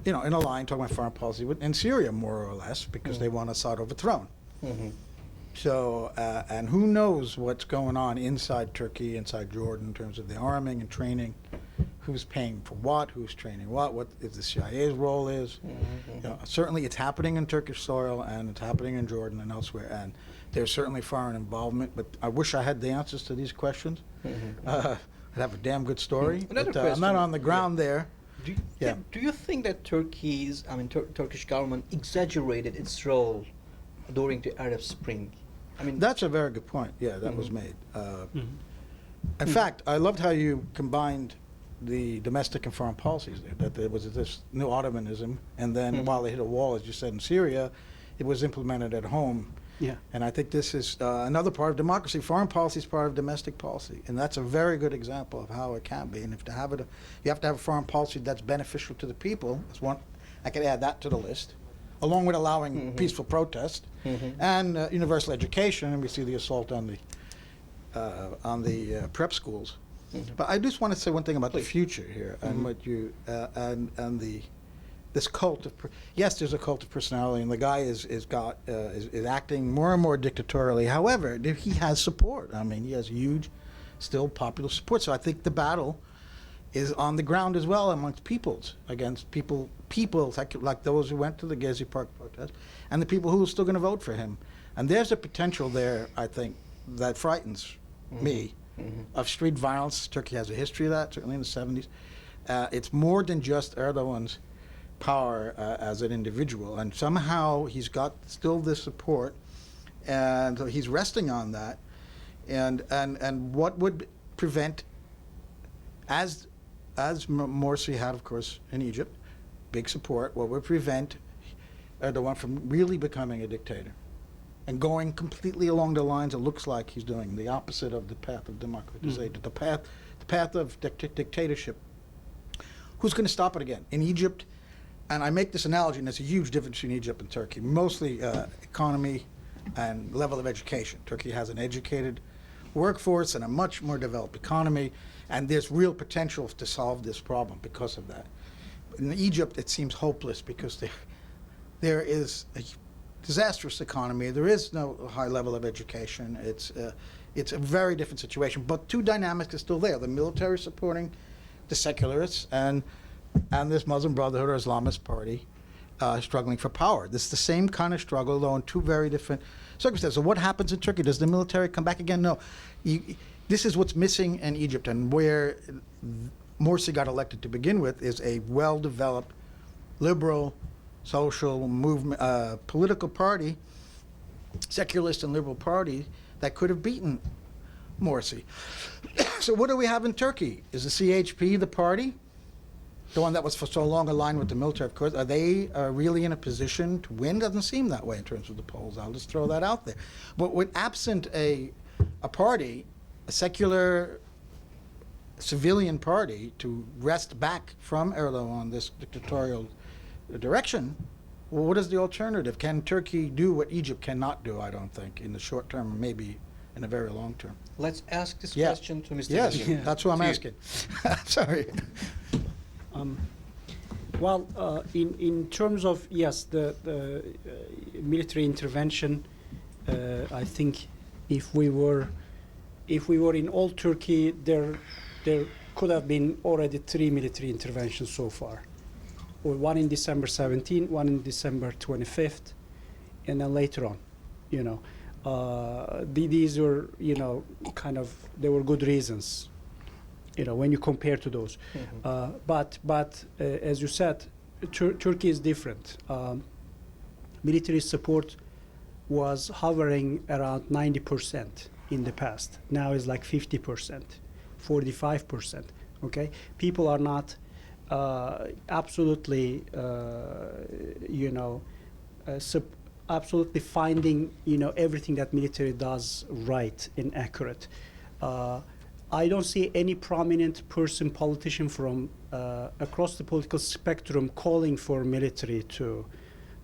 in a line talking about foreign policy in Syria, more or less, because they want Assad overthrown. So, and who knows what's going on inside Turkey, inside Jordan, in terms of the arming and training, who's paying for what, who's training what is the CIA's role is. Certainly it's happening in Turkish soil, and it's happening in Jordan and elsewhere, and there's certainly foreign involvement, but I wish I had the answers to these questions. I'd have a damn good story, but I'm not on the ground there. Do you think that Turkish government exaggerated its role during the Arab Spring? I mean, that's a very good point. Yeah, that was made. In fact, I loved how you combined the domestic and foreign policies there, that there was this new Ottomanism, and then while they hit a wall, as you said, in Syria, it was implemented at home. Yeah. And I think this is another part of democracy. Foreign policy is part of domestic policy, and that's a very good example of how it can be. And if to have it, you have to have a foreign policy that's beneficial to the people. That's one. I could add that to the list, along with allowing peaceful protest and universal education. And we see the assault on the prep schools. But I just want to say one thing about the future here, and what you and this cult of yes, there's a cult of personality, and the guy is acting more and more dictatorially. However, he has support. I mean, he has huge, still popular support. So I think the battle is on the ground as well amongst peoples, against peoples like those who went to the Gezi Park protest, and the people who are still going to vote for him. And there's a potential there, I think, that frightens me. Of street violence. Turkey has a history of that, certainly in the 70s. It's more than just Erdogan's power as an individual, and somehow he's got still this support, and so he's resting on that. And what would prevent, as Morsi had, of course, in Egypt, big support, what would prevent Erdogan from really becoming a dictator and going completely along the lines it looks like he's doing, the opposite of the path of democratization, the path of dictatorship. Who's going to stop it again? In Egypt, and I make this analogy, and there's a huge difference between Egypt and Turkey, mostly economy and level of education. Turkey has an educated workforce and a much more developed economy, and there's real potential to solve this problem because of that. In Egypt, it seems hopeless because there is a disastrous economy. There is no high level of education. It's a very different situation. But two dynamics are still there: the military supporting the secularists, and this Muslim Brotherhood or Islamist party struggling for power. This is the same kind of struggle, though in two very different circumstances. So what happens in Turkey? Does the military come back again? No. This is what's missing in Egypt, and where Morsi got elected to begin with is a well-developed, liberal, social movement, political party, secularist and liberal party that could have beaten Morsi. So what do we have in Turkey? Is the CHP the party, the one that was for so long aligned with the military, of course? Are they really in a position to win? Doesn't seem that way in terms of the polls. I'll just throw that out there. But with absent a party, a secular civilian party to wrest back from Erdogan this dictatorial direction, well, what is the alternative? Can Turkey do what Egypt cannot do, I don't think, in the short term, maybe in a very long term? Let's ask this question to Mr. Yes, Bilgin. that's what I'm asking. Sorry. Well, in terms of, yes, the military intervention, I think if we were in all Turkey, there could have been already 3 military interventions so far. Or one in December 17, one in December 25th, and then later on, these were, kind of, there were good reasons, when you compare to those. But as you said, Turkey is different. Military support was hovering around 90% in the past. Now it's like 50%, 45%. Okay, people are not absolutely, absolutely finding, everything that military does right and accurate. I don't see any prominent politician from across the political spectrum calling for military to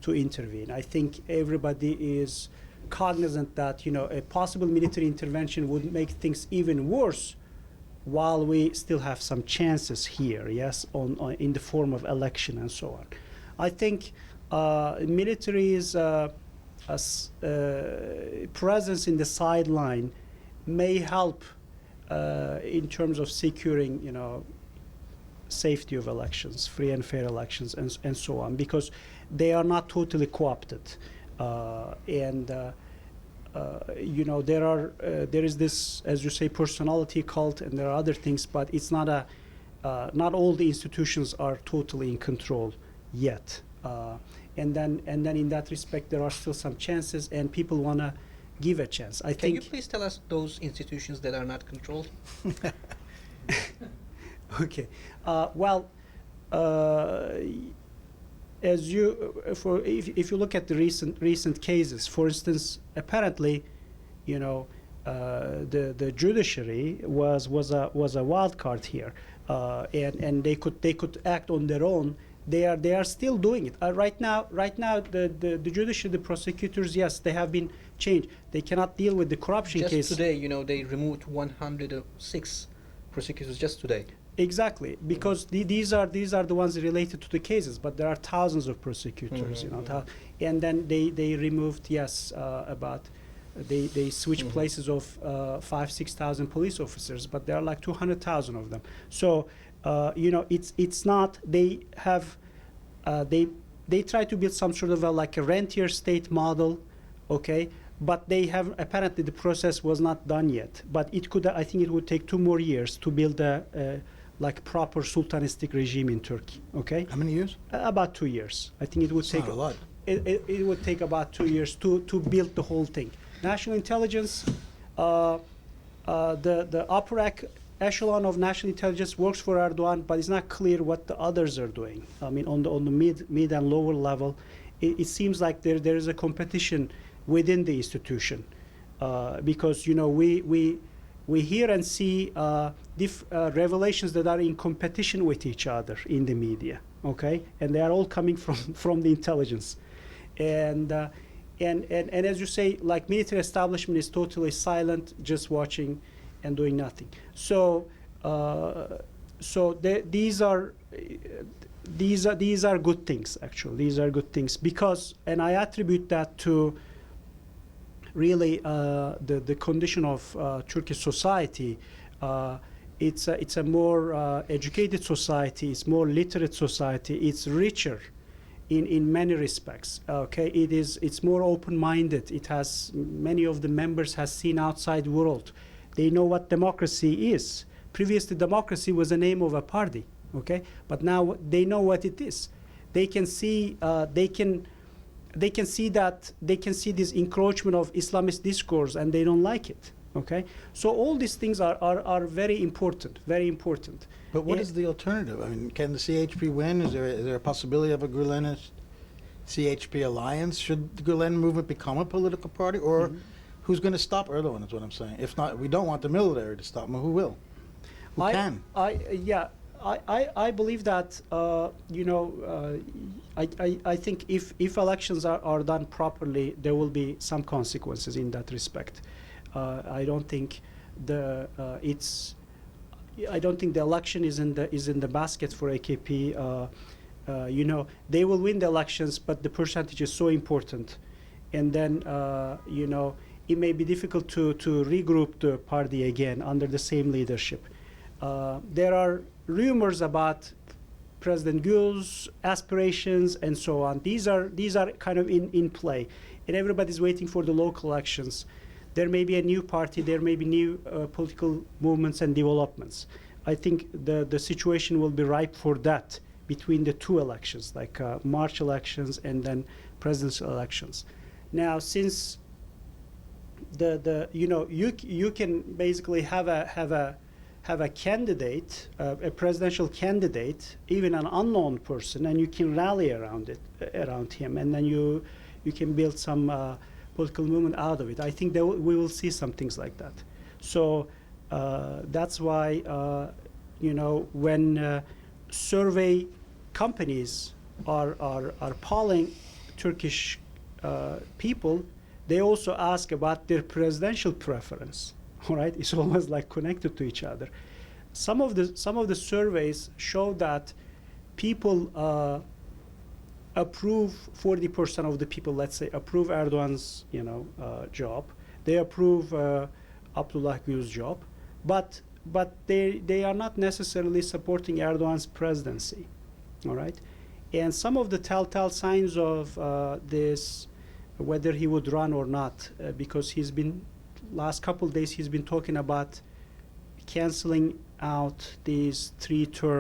intervene. I think everybody is cognizant that, a possible military intervention would make things even worse, while we still have some chances here, yes, in the form of election and so on. I think military's presence in the sideline may help in terms of securing, safety of elections, free and fair elections, and so on, because they are not totally co-opted, there is this, as you say, personality cult, and there are other things, but it's not not all the institutions are totally in control yet. And then in that respect, there are still some chances, and people want to give a chance. Can you please tell us those institutions that are not controlled? Okay. as you, if you look at the recent cases, for instance, apparently, you know, the judiciary was a wild card here, and they could act on their own. They are still doing it right now. The judiciary, the prosecutors, yes, they have been changed. They cannot deal with the corruption Just case. today, you know, they removed 106 prosecutors just today. Exactly, because these are the ones related to the cases, but there are thousands of prosecutors, you know, and then they removed, yes, they switched places of 5,000-6,000 police officers, but there are like 200,000 of them. So you know, it's not, they have they try to build some sort of like a rentier state model, okay, but they have, apparently the process was not done yet, but it could, I think it would take 2 more years to build a like proper sultanistic regime in Turkey. Okay. How many years? About 2 years. I think it would It's take not a lot. It would take about 2 years to build the whole thing. National intelligence, the upper echelon of national intelligence works for Erdogan, but it's not clear what the others are doing. I mean, on the mid and lower level, it seems like there is a competition within the institution, because you know we hear and see revelations that are in competition with each other in the media, okay, and they are all coming from the intelligence, and as you say, like military establishment is totally silent, just watching and doing nothing. So these are good things, actually. These are good things because, and I attribute that to really the condition of Turkish society. It's a more educated society. It's more literate society. It's richer in many respects. Okay, it's more open-minded. It has, many of the members has seen outside world. They know what democracy is. Previously, democracy was the name of a party. Okay, but now they know what it is. They can see this encroachment of Islamist discourse, and they don't like it. Okay, so all these things are very important, very important. But what is the alternative? I mean, can the CHP win? Is there a possibility of a Gulenist CHP alliance? Should the Gulen movement become a political party, or who's going to stop Erdogan? Is what I'm saying. If not, we don't want the military to stop him. Who will? Who can? I believe that you know, I think if elections are done properly, there will be some consequences in that respect. I don't think the election is in the basket for AKP. You know, they will win the elections, but the percentage is so important, and then you know, it may be difficult to regroup the party again under the same leadership. There are rumors about President Gül's aspirations and so on. These are kind of in play, and everybody's waiting for the local elections. There may be a new party, there may be new political movements and developments. I think the situation will be ripe for that between the two elections, like March elections and then presidential elections. Now, since you know, you can basically have a candidate, a presidential candidate, even an unknown person, and you can rally around him, and then you can build some political movement out of it. I think that we will see some things like that. So that's why you know, when survey companies are polling Turkish people, they also ask about their presidential preference. All right, it's almost like connected to each other. Some of the surveys show that people approve, 40% of the people, let's say, approve Erdogan's, you know, job. They approve Abdullah Gül's job, but they are not necessarily supporting Erdogan's presidency. All right, and some of the telltale signs of this, whether he would run or not, because he's been, last couple of days he's been talking about canceling out these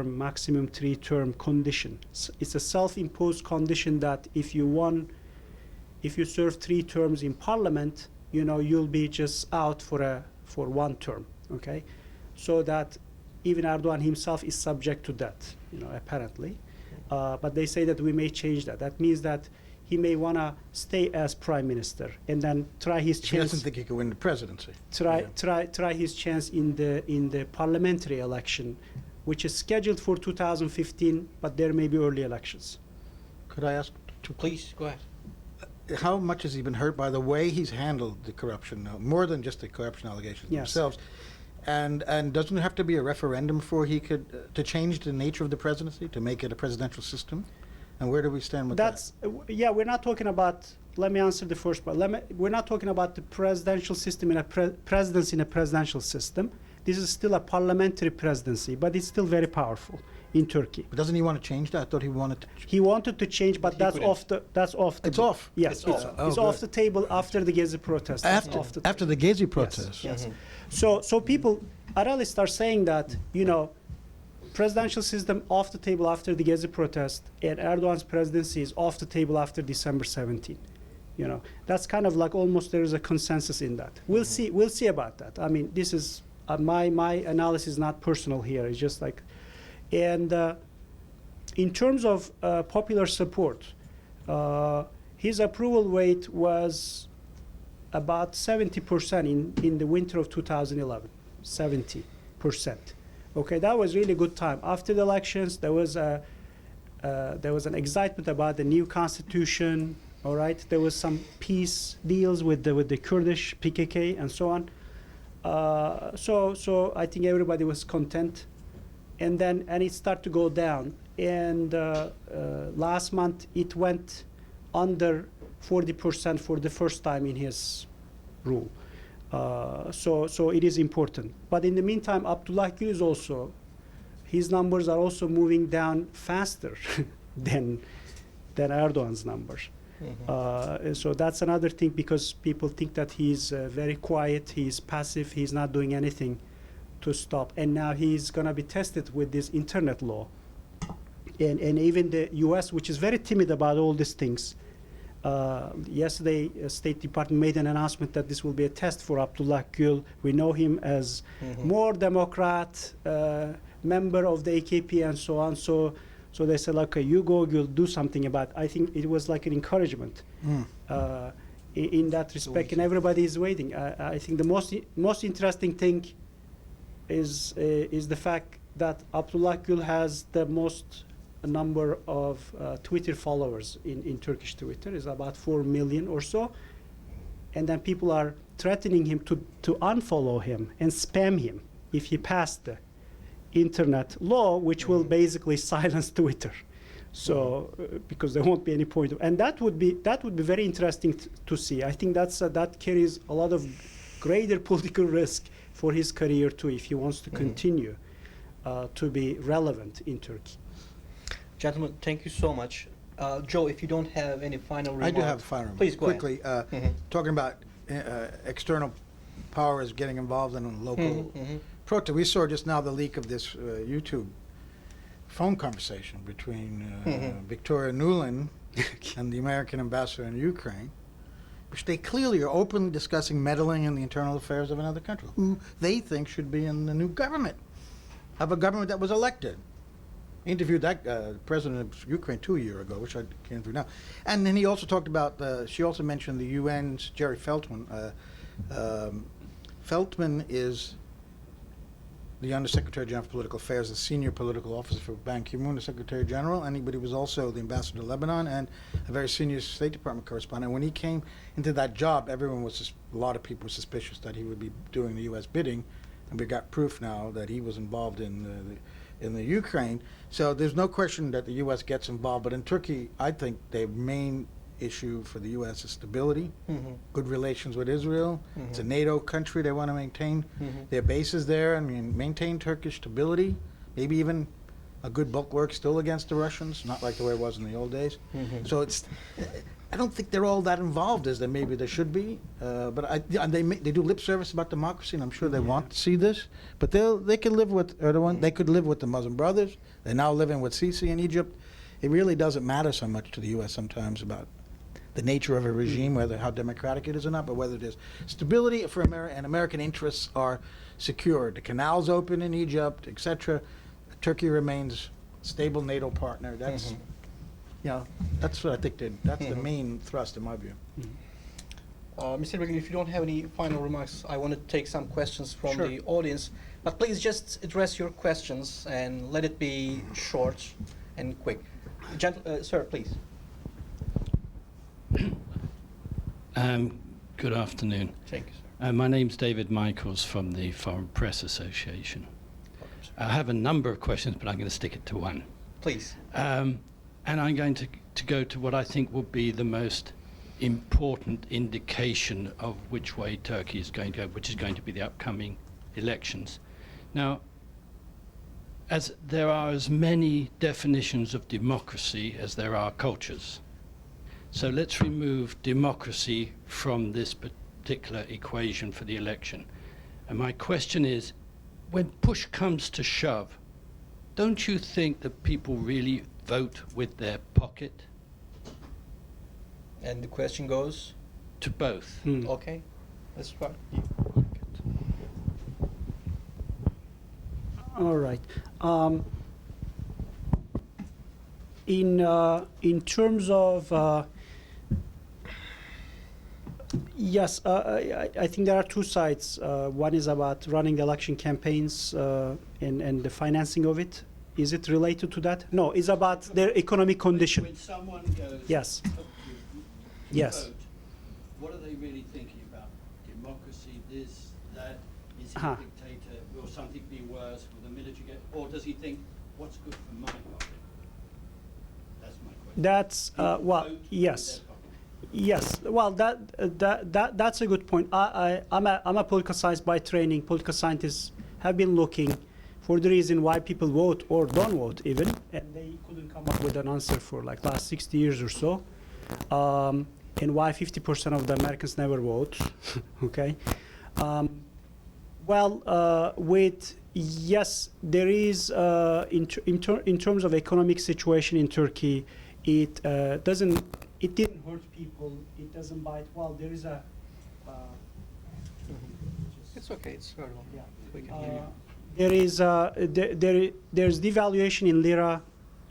maximum three-term condition. It's a self-imposed condition that if you serve 3 terms in parliament, you know, you'll be just out for 1 term. Okay, so that even Erdogan himself is subject to that, you know, apparently. But they say that we may change that. That means that he may want to stay as prime minister and then try his He doesn't chance. think he could win the presidency. Try his chance in the parliamentary election, which is scheduled for 2015, but there may be early elections. Could I ask, Please, go ahead. how much has he been hurt by the way he's handled the corruption now, more than just the corruption allegations Yes. themselves? And doesn't there have to be a referendum before he could, to change the nature of the presidency, to make it a presidential system? And where do we stand with that? Yeah, we're not talking about, let me answer the first part. We're not talking about the presidential system in a presidency in a presidential system. This is still a parliamentary presidency, but it's still very powerful in Turkey. But doesn't he want to change that? I thought he wanted to. He wanted to change, but He that's couldn't. off the It's off. Yes, It's it's, off. it's Oh, off good. the table after the Gezi protest. It's off the After table. the Gezi Yes, protest. yes. So people, analysts are saying that, presidential system off the table after the Gezi protest, and Erdogan's presidency is off the table after December 17. That's kind of like almost there is a consensus in that. We'll see about that. I mean, this is my analysis is not personal here. It's just like, and in terms of popular support, his approval rate was about 70% in the winter of 2011. 70%. Okay, that was really good time. After the elections, there was an excitement about the new constitution. All right, there was some peace deals with the Kurdish PKK and so on. So I think everybody was content, and it started to go down. And last month it went under 40% for the first time in his rule. So it is important. But in the meantime, Abdullah Gül is also, his numbers are also moving down faster than Erdogan's numbers. So that's another thing, because people think that he's very quiet, he's passive, he's not doing anything to stop. And now he's going to be tested with this internet law. And even the US, which is very timid about all these things, yesterday, State Department made an announcement that this will be a test for Abdullah Gül. We know him as more Democrat, member of the AKP and so on. So they said, okay, you go, Gül, do something about it. I think it was like an encouragement in that respect, and everybody is waiting. I think the most interesting thing is the fact that Abdullah Gül has the most number of Twitter followers in Turkish Twitter, is about 4 million or so, and then people are threatening him to unfollow him and spam him if he passed the internet law, which will basically silence Twitter. So because there won't be any point and that would be very interesting to see. I think that carries a lot of greater political risk for his career too, if he wants to continue to be relevant in Turkey. Gentlemen, thank you so much. Joe, if you don't have any final remarks. I do have a final remark. Please go Quickly, ahead. talking about external powers getting involved in local protest. We saw just now the leak of this YouTube phone conversation between Victoria Nuland and the American ambassador in Ukraine, which they clearly are openly discussing meddling in the internal affairs of another country, who they think should be in the new government, of a government that was elected. Interviewed that president of Ukraine 2 years ago, which I can't do now. And then he also talked about, she also mentioned the UN's Jerry Feltman. Feltman is the Undersecretary General for Political Affairs, the senior political officer for Ban Ki-moon, the Secretary General, but he was also the ambassador to Lebanon and a very senior State Department correspondent. When he came into that job, a lot of people were suspicious that he would be doing the U.S. bidding, and we got proof now that he was involved in the Ukraine. So there's no question that the U.S. gets involved. But in Turkey, I think the main issue for the U.S. is stability, good relations with Israel. It's a NATO country. They want to maintain their bases there. I mean, maintain Turkish stability, maybe even a good bulwark still against the Russians, not like the way it was in the old days. So I don't think they're all that involved as maybe they should be. But they do lip service about democracy, and I'm sure they want to see this. But they could live with Erdogan. They could live with the Muslim Brothers. They're now living with Sisi in Egypt. It really doesn't matter so much to the U.S. sometimes about the nature of a regime, whether how democratic it is or not, but whether there's stability for and American interests are secured. The canal's open in Egypt, etc. Turkey remains stable NATO partner. That's, you know, that's what I think that's the main thrust in my view. Mr. Bilgin, if you don't have any final remarks, I want to take some questions from Sure. the audience. But please just address your questions and let it be short and quick. Sir, please. Good afternoon. Thank you, sir. My name's David Michaels from the Foreign Press Association. I have a number of questions, but I'm going to stick it to one. Please. And I'm going to go to what I think will be the most important indication of which way Turkey is going to go, which is going to be the upcoming elections. Now, as there are as many definitions of democracy as there are cultures. So let's remove democracy from this particular equation for the election. And my question is, when push comes to shove, don't you think that people really vote with their pocket? And the question goes, To both. okay, let's start. All right. In terms of yes, I think there are two sides. One is about running the election campaigns and the financing of it. Is it related to that? No, it's about their economic condition. When someone goes Yes. to Yes. vote, what are they really thinking about? Democracy, this, that? Is he Uh-huh. a dictator? Will something be worse? Will the military get? Or does he think, what's good for my pocket? That's my question. That's People well, vote with yes. their pocket. Yes, well, that's a good point. I'm a political science by training. Political scientists have been looking for the reason why people vote or don't vote even, and they couldn't come up with an answer for like last 60 years or so, and why 50% of the Americans never vote. Okay, with yes, there is in terms of economic situation in Turkey, it didn't hurt people. It doesn't bite. Well, there is a. It's okay, it's very well. Yeah. We can hear you. There is there's devaluation in lira,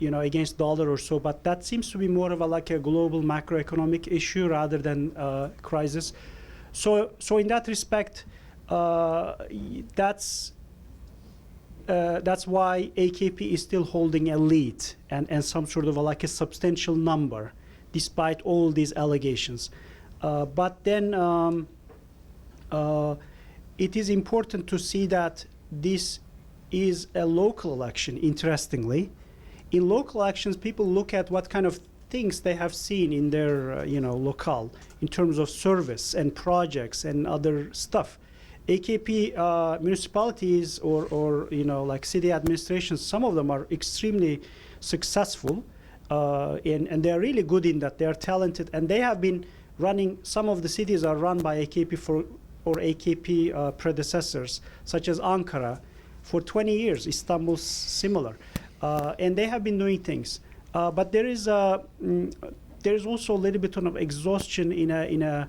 against dollar or so, but that seems to be more of like a global macroeconomic issue rather than crisis. So in that respect, that's why AKP is still holding a lead and some sort of like a substantial number, despite all these allegations. But then it is important to see that this is a local election, interestingly. In local elections, people look at what kind of things they have seen in their, locale, in terms of service and projects and other stuff. AKP municipalities or like city administrations, some of them are extremely successful, and they're really good in that. They're talented, and they have been running. Some of the cities are run by AKP or AKP predecessors, such as Ankara, for 20 years. Istanbul's similar, and they have been doing things. But there is also a little bit of exhaustion in the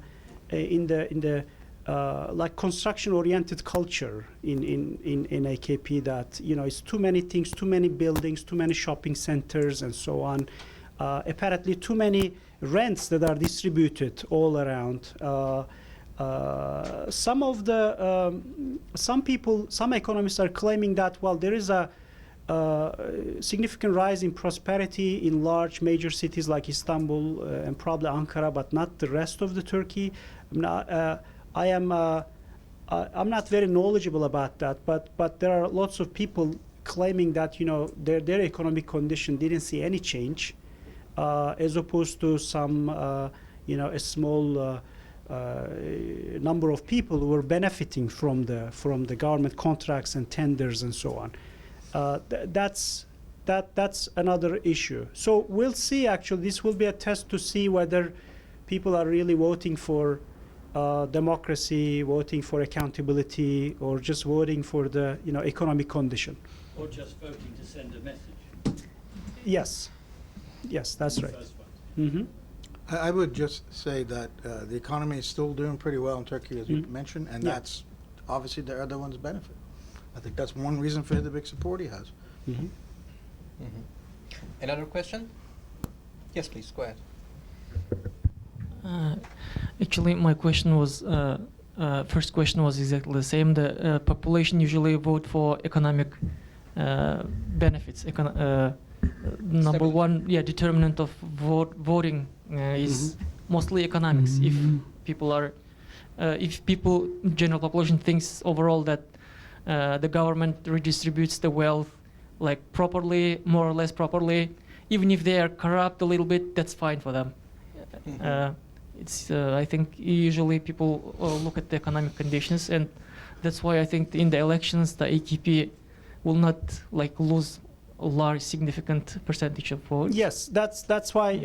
like construction-oriented culture in AKP, that it's too many things, too many buildings, too many shopping centers, and so on. Apparently, too many rents that are distributed all around. Some economists are claiming that there is a significant rise in prosperity in large major cities like Istanbul and probably Ankara, but not the rest of the Turkey. I'm not very knowledgeable about that, but there are lots of people claiming that their economic condition didn't see any change, as opposed to some a small number of people who were benefiting from the government contracts and tenders and so on. That's another issue. So we'll see. Actually, this will be a test to see whether people are really voting for democracy, voting for accountability, or just voting for the economic condition. Or just voting to send a message. Yes, that's right. First one. Mm-hmm. I would just say that the economy is still doing pretty well in Turkey, as you mentioned, and Yeah. that's obviously the other ones benefit. I think that's one reason for the big support he has. Mm-hmm. Mm-hmm. Another question? Yes, please, go ahead. Actually, my question was, first question was exactly the same. The population usually vote for economic benefits. Number one, determinant of voting is mostly economics. If people are, general population thinks overall that the government redistributes the wealth like properly, more or less properly, even if they are corrupt a little bit, that's fine for them. I think usually people look at the economic conditions, and that's why I think in the elections the AKP will not like lose a large significant percentage of votes. Yes, that's why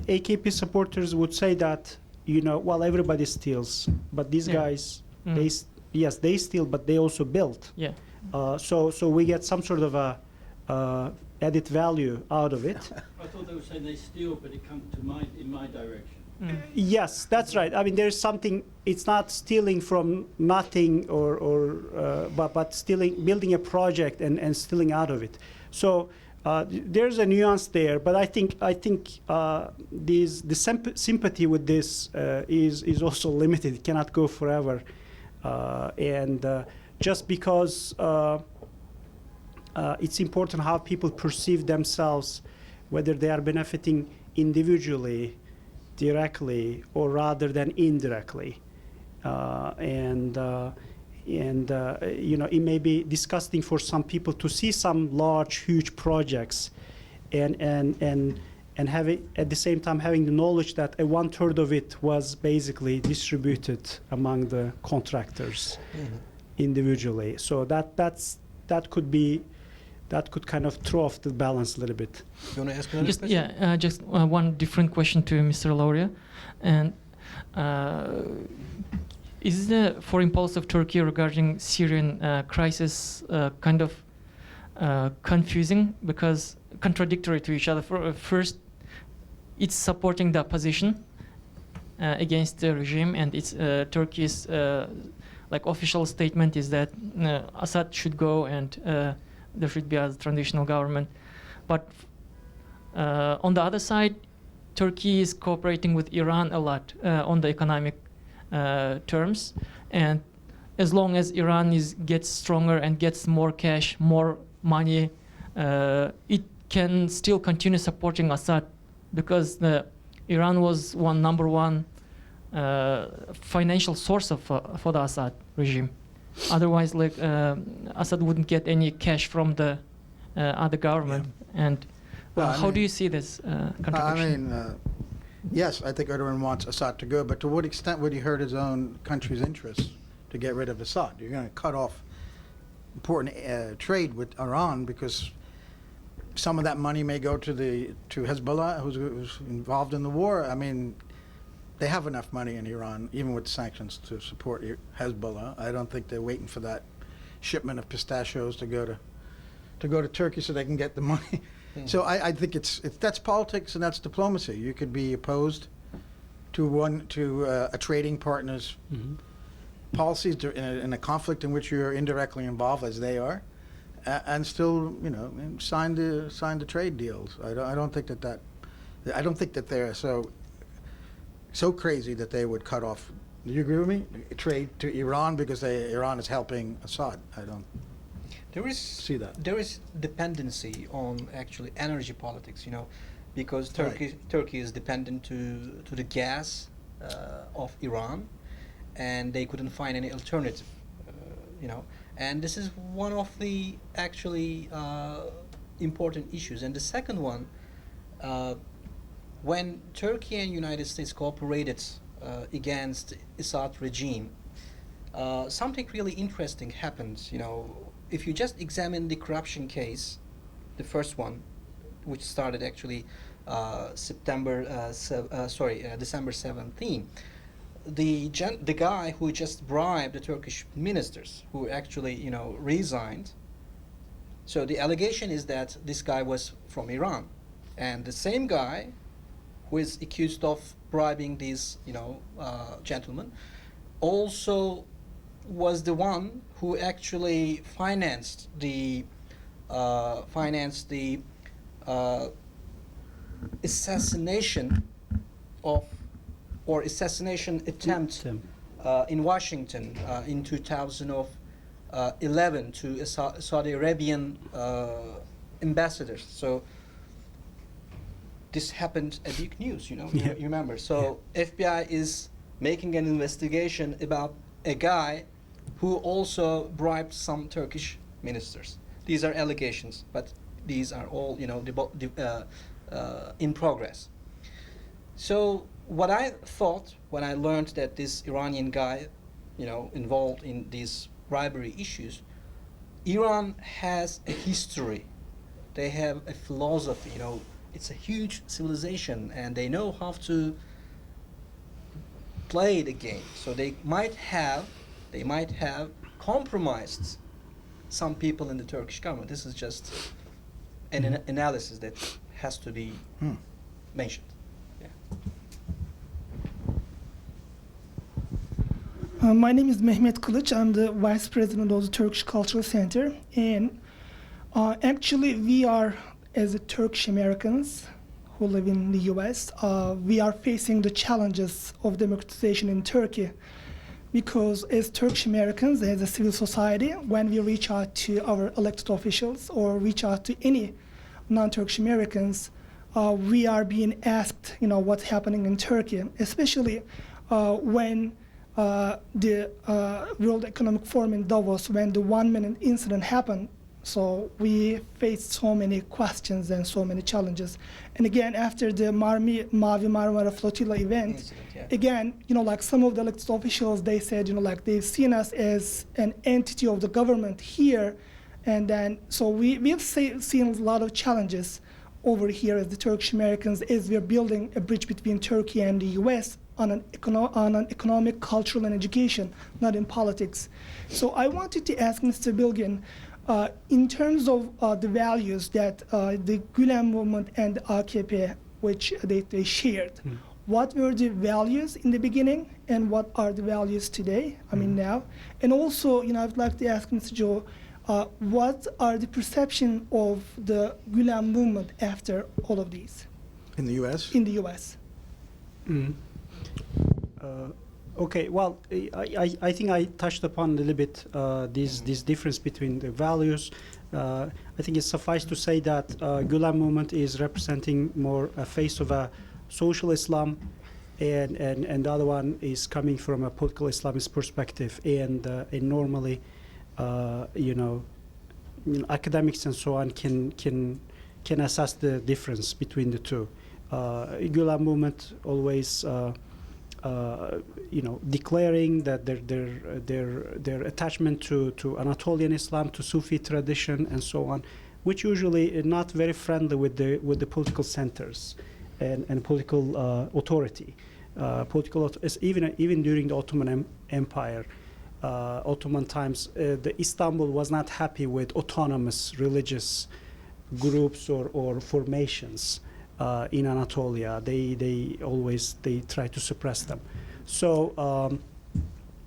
AKP supporters would say that, you know, well, everybody steals, but these guys, they steal, but they also build. Yeah. So we get some sort of a added value out of it. I thought they were saying they steal, but it comes in my direction. Yes, that's right. I mean, there's something. It's not stealing from nothing, but stealing, building a project and stealing out of it. So there's a nuance there. But I think the sympathy with this is also limited. It cannot go forever, and just because it's important how people perceive themselves, whether they are benefiting individually, directly, or rather than indirectly, and you know, it may be disgusting for some people to see some large, huge projects, and having at the same time having the knowledge that 1/3 of it was basically distributed among the contractors individually. So that could kind of throw off the balance a little bit. You want to ask another question? Just one different question to Mr. Lauria. And is the foreign policy of Turkey regarding Syrian crisis kind of confusing, because contradictory to each other? First, it's supporting the opposition against the regime, and it's Turkey's like official statement is that Assad should go and there should be a transitional government. But on the other side, Turkey is cooperating with Iran a lot on the economic terms. And as long as Iran gets stronger and gets more cash, more money, it can still continue supporting Assad, because Iran was number one financial source for the Assad regime. Otherwise, like Assad wouldn't get any cash from the other government. And how do you see this contradiction? I mean, yes, I think Erdogan wants Assad to go, but to what extent would he hurt his own country's interests to get rid of Assad? You're going to cut off important trade with Iran, because some of that money may go to Hezbollah, who's involved in the war. I mean, they have enough money in Iran, even with sanctions, to support Hezbollah. I don't think they're waiting for that shipment of pistachios to go to Turkey so they can get the money. So I think that's politics and that's diplomacy. You could be opposed to a trading partner's policies in a conflict in which you're indirectly involved, as they are, and still, you know, sign the trade deals. I don't think that they're so crazy that they would cut off. Do you agree with me? Trade to Iran because Iran is helping Assad. I don't see that. There is dependency on actually energy politics, you know, because Turkey is dependent to the gas of Iran, and they couldn't find any alternative, you know. And this is one of the actually important issues. And the second one, when Turkey and United States cooperated against Assad regime, something really interesting happened. You know, if you just examine the corruption case, the first one, which started actually December 17, the guy who just bribed the Turkish ministers, who actually, you know, resigned. So the allegation is that this guy was from Iran, and the same guy who is accused of bribing these, you know, gentlemen, also was the one who actually financed the uh, assassination of or assassination attempt in Washington in 2011 to a Saudi Arabian ambassador. So this happened a big news, you know, Yeah. you remember. So FBI is making an investigation about a guy who also bribed some Turkish ministers. These are allegations, but these are all, you know, in progress. So what I thought when I learned that this Iranian guy, you know, involved in these bribery issues, Iran has a history. They have a philosophy, you know, it's a huge civilization and they know how to play the game. So they might have compromised some people in the Turkish government. This is just an analysis that has to be mentioned. Yeah. My name is Mehmet Kılıç. I'm the Vice President of the Turkish Cultural Center. And actually, we are, as Turkish Americans who live in the US, we are facing the challenges of democratization in Turkey. Because as Turkish Americans, as a civil society, when we reach out to our elected officials or reach out to any non-Turkish Americans, we are being asked, you know, what's happening in Turkey, especially when the World Economic Forum in Davos, when the 1 minute incident happened. So we faced so many questions and so many challenges. And again, after the Mavi Marmara Flotilla event, Incident, yeah. again, you know, like some of the elected officials, they said, you know, like they've seen us as an entity of the government here. And then, so we have seen a lot of challenges over here as the Turkish Americans, as we're building a bridge between Turkey and the US on an economic, cultural, and education, not in politics. So I wanted to ask Mr. Bilgin, in terms of the values that the Gülen movement and AKP, which they shared, what were the values in the beginning and what are the values today, I mean now? And also, you know, I'd like to ask Mr. Joe, what are the perception of the Gülen movement after all of these In the U.S.? in the US? Okay, well, I think I touched upon a little bit this difference between the values. I think it's suffice to say that Gülen movement is representing more a face of a social Islam, and the other one is coming from a political Islamist perspective. And normally, you know, academics and so on can assess the difference between the two. Gülen movement always. You know, declaring that their attachment to Anatolian Islam, to Sufi tradition, and so on, which usually are not very friendly with the political centers and political authority. Even during the Ottoman Empire, Ottoman times, the Istanbul was not happy with autonomous religious groups or formations. In Anatolia, they always try to suppress them. So,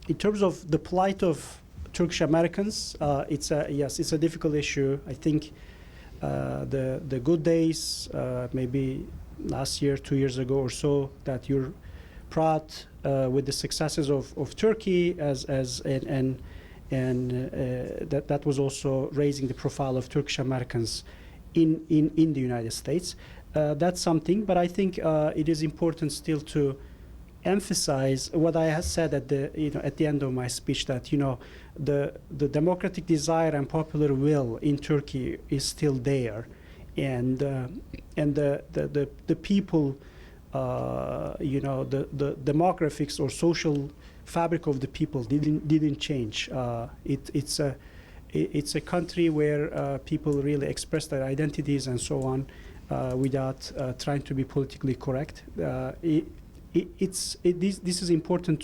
in terms of the plight of Turkish Americans, it's a difficult issue. I think the good days, maybe last year, 2 years ago or so, that you're proud with the successes of Turkey and that was also raising the profile of Turkish Americans in the United States. That's something, but I think it is important still to emphasize what I have said at the end of my speech, that the democratic desire and popular will in Turkey is still there, and the people, the demographics or social fabric of the people didn't change. It's a country where people really express their identities and so on. Without trying to be politically correct, this is important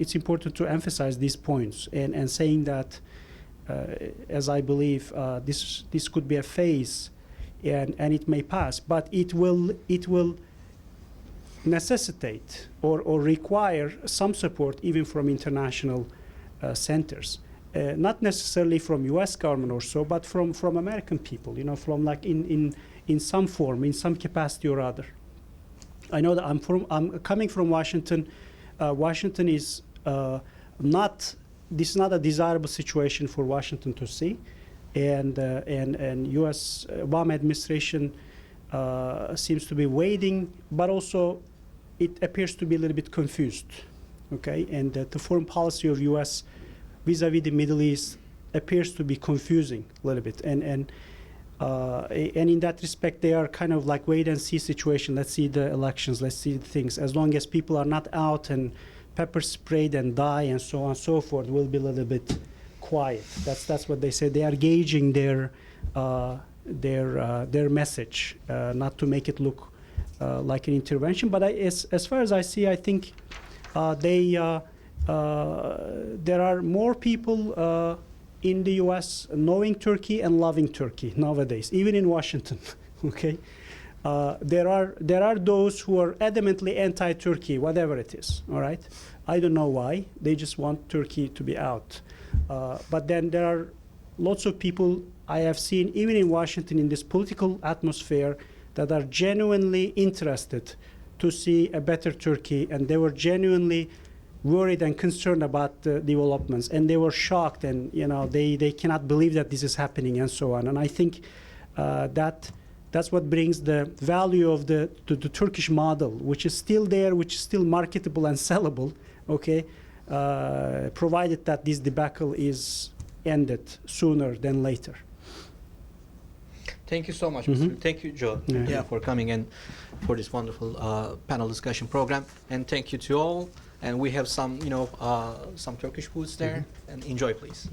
it's important to emphasize these points and saying that, as I believe, this could be a phase, and it may pass, but it will necessitate or require some support even from international centers. not necessarily from U.S. government or so, but from American people, you know, from like in some form, in some capacity or other. I know that I'm coming from Washington. Washington is this is not a desirable situation for Washington to see, and U.S. Obama administration seems to be waiting, but also it appears to be a little bit confused. Okay, and the foreign policy of U.S. vis-a-vis the Middle East appears to be confusing a little bit, and in that respect, they are kind of like wait and see situation. Let's see the elections. Let's see the things. As long as people are not out and pepper sprayed and die and so on and so forth, we'll be a little bit quiet. That's what they say. They are gauging their message, not to make it look like an intervention. But as far as I see, I think there are more people in the U.S. knowing Turkey and loving Turkey nowadays, even in Washington. Okay, there are those who are adamantly anti-Turkey, whatever it is. All right, I don't know why. They just want Turkey to be out. But then there are lots of people I have seen, even in Washington, in this political atmosphere, that are genuinely interested to see a better Turkey, and they were genuinely worried and concerned about the developments, and they were shocked, and you know they cannot believe that this is happening and so on. And I think that's what brings the value of the Turkish model, which is still there, which is still marketable and sellable. Okay, provided that this debacle is ended sooner than later. Thank you so much, Mm-hmm. Mr. Thank you, Joe, for coming and for this wonderful panel discussion program. And thank you to all. And we have some, some Turkish foods there. And enjoy, please.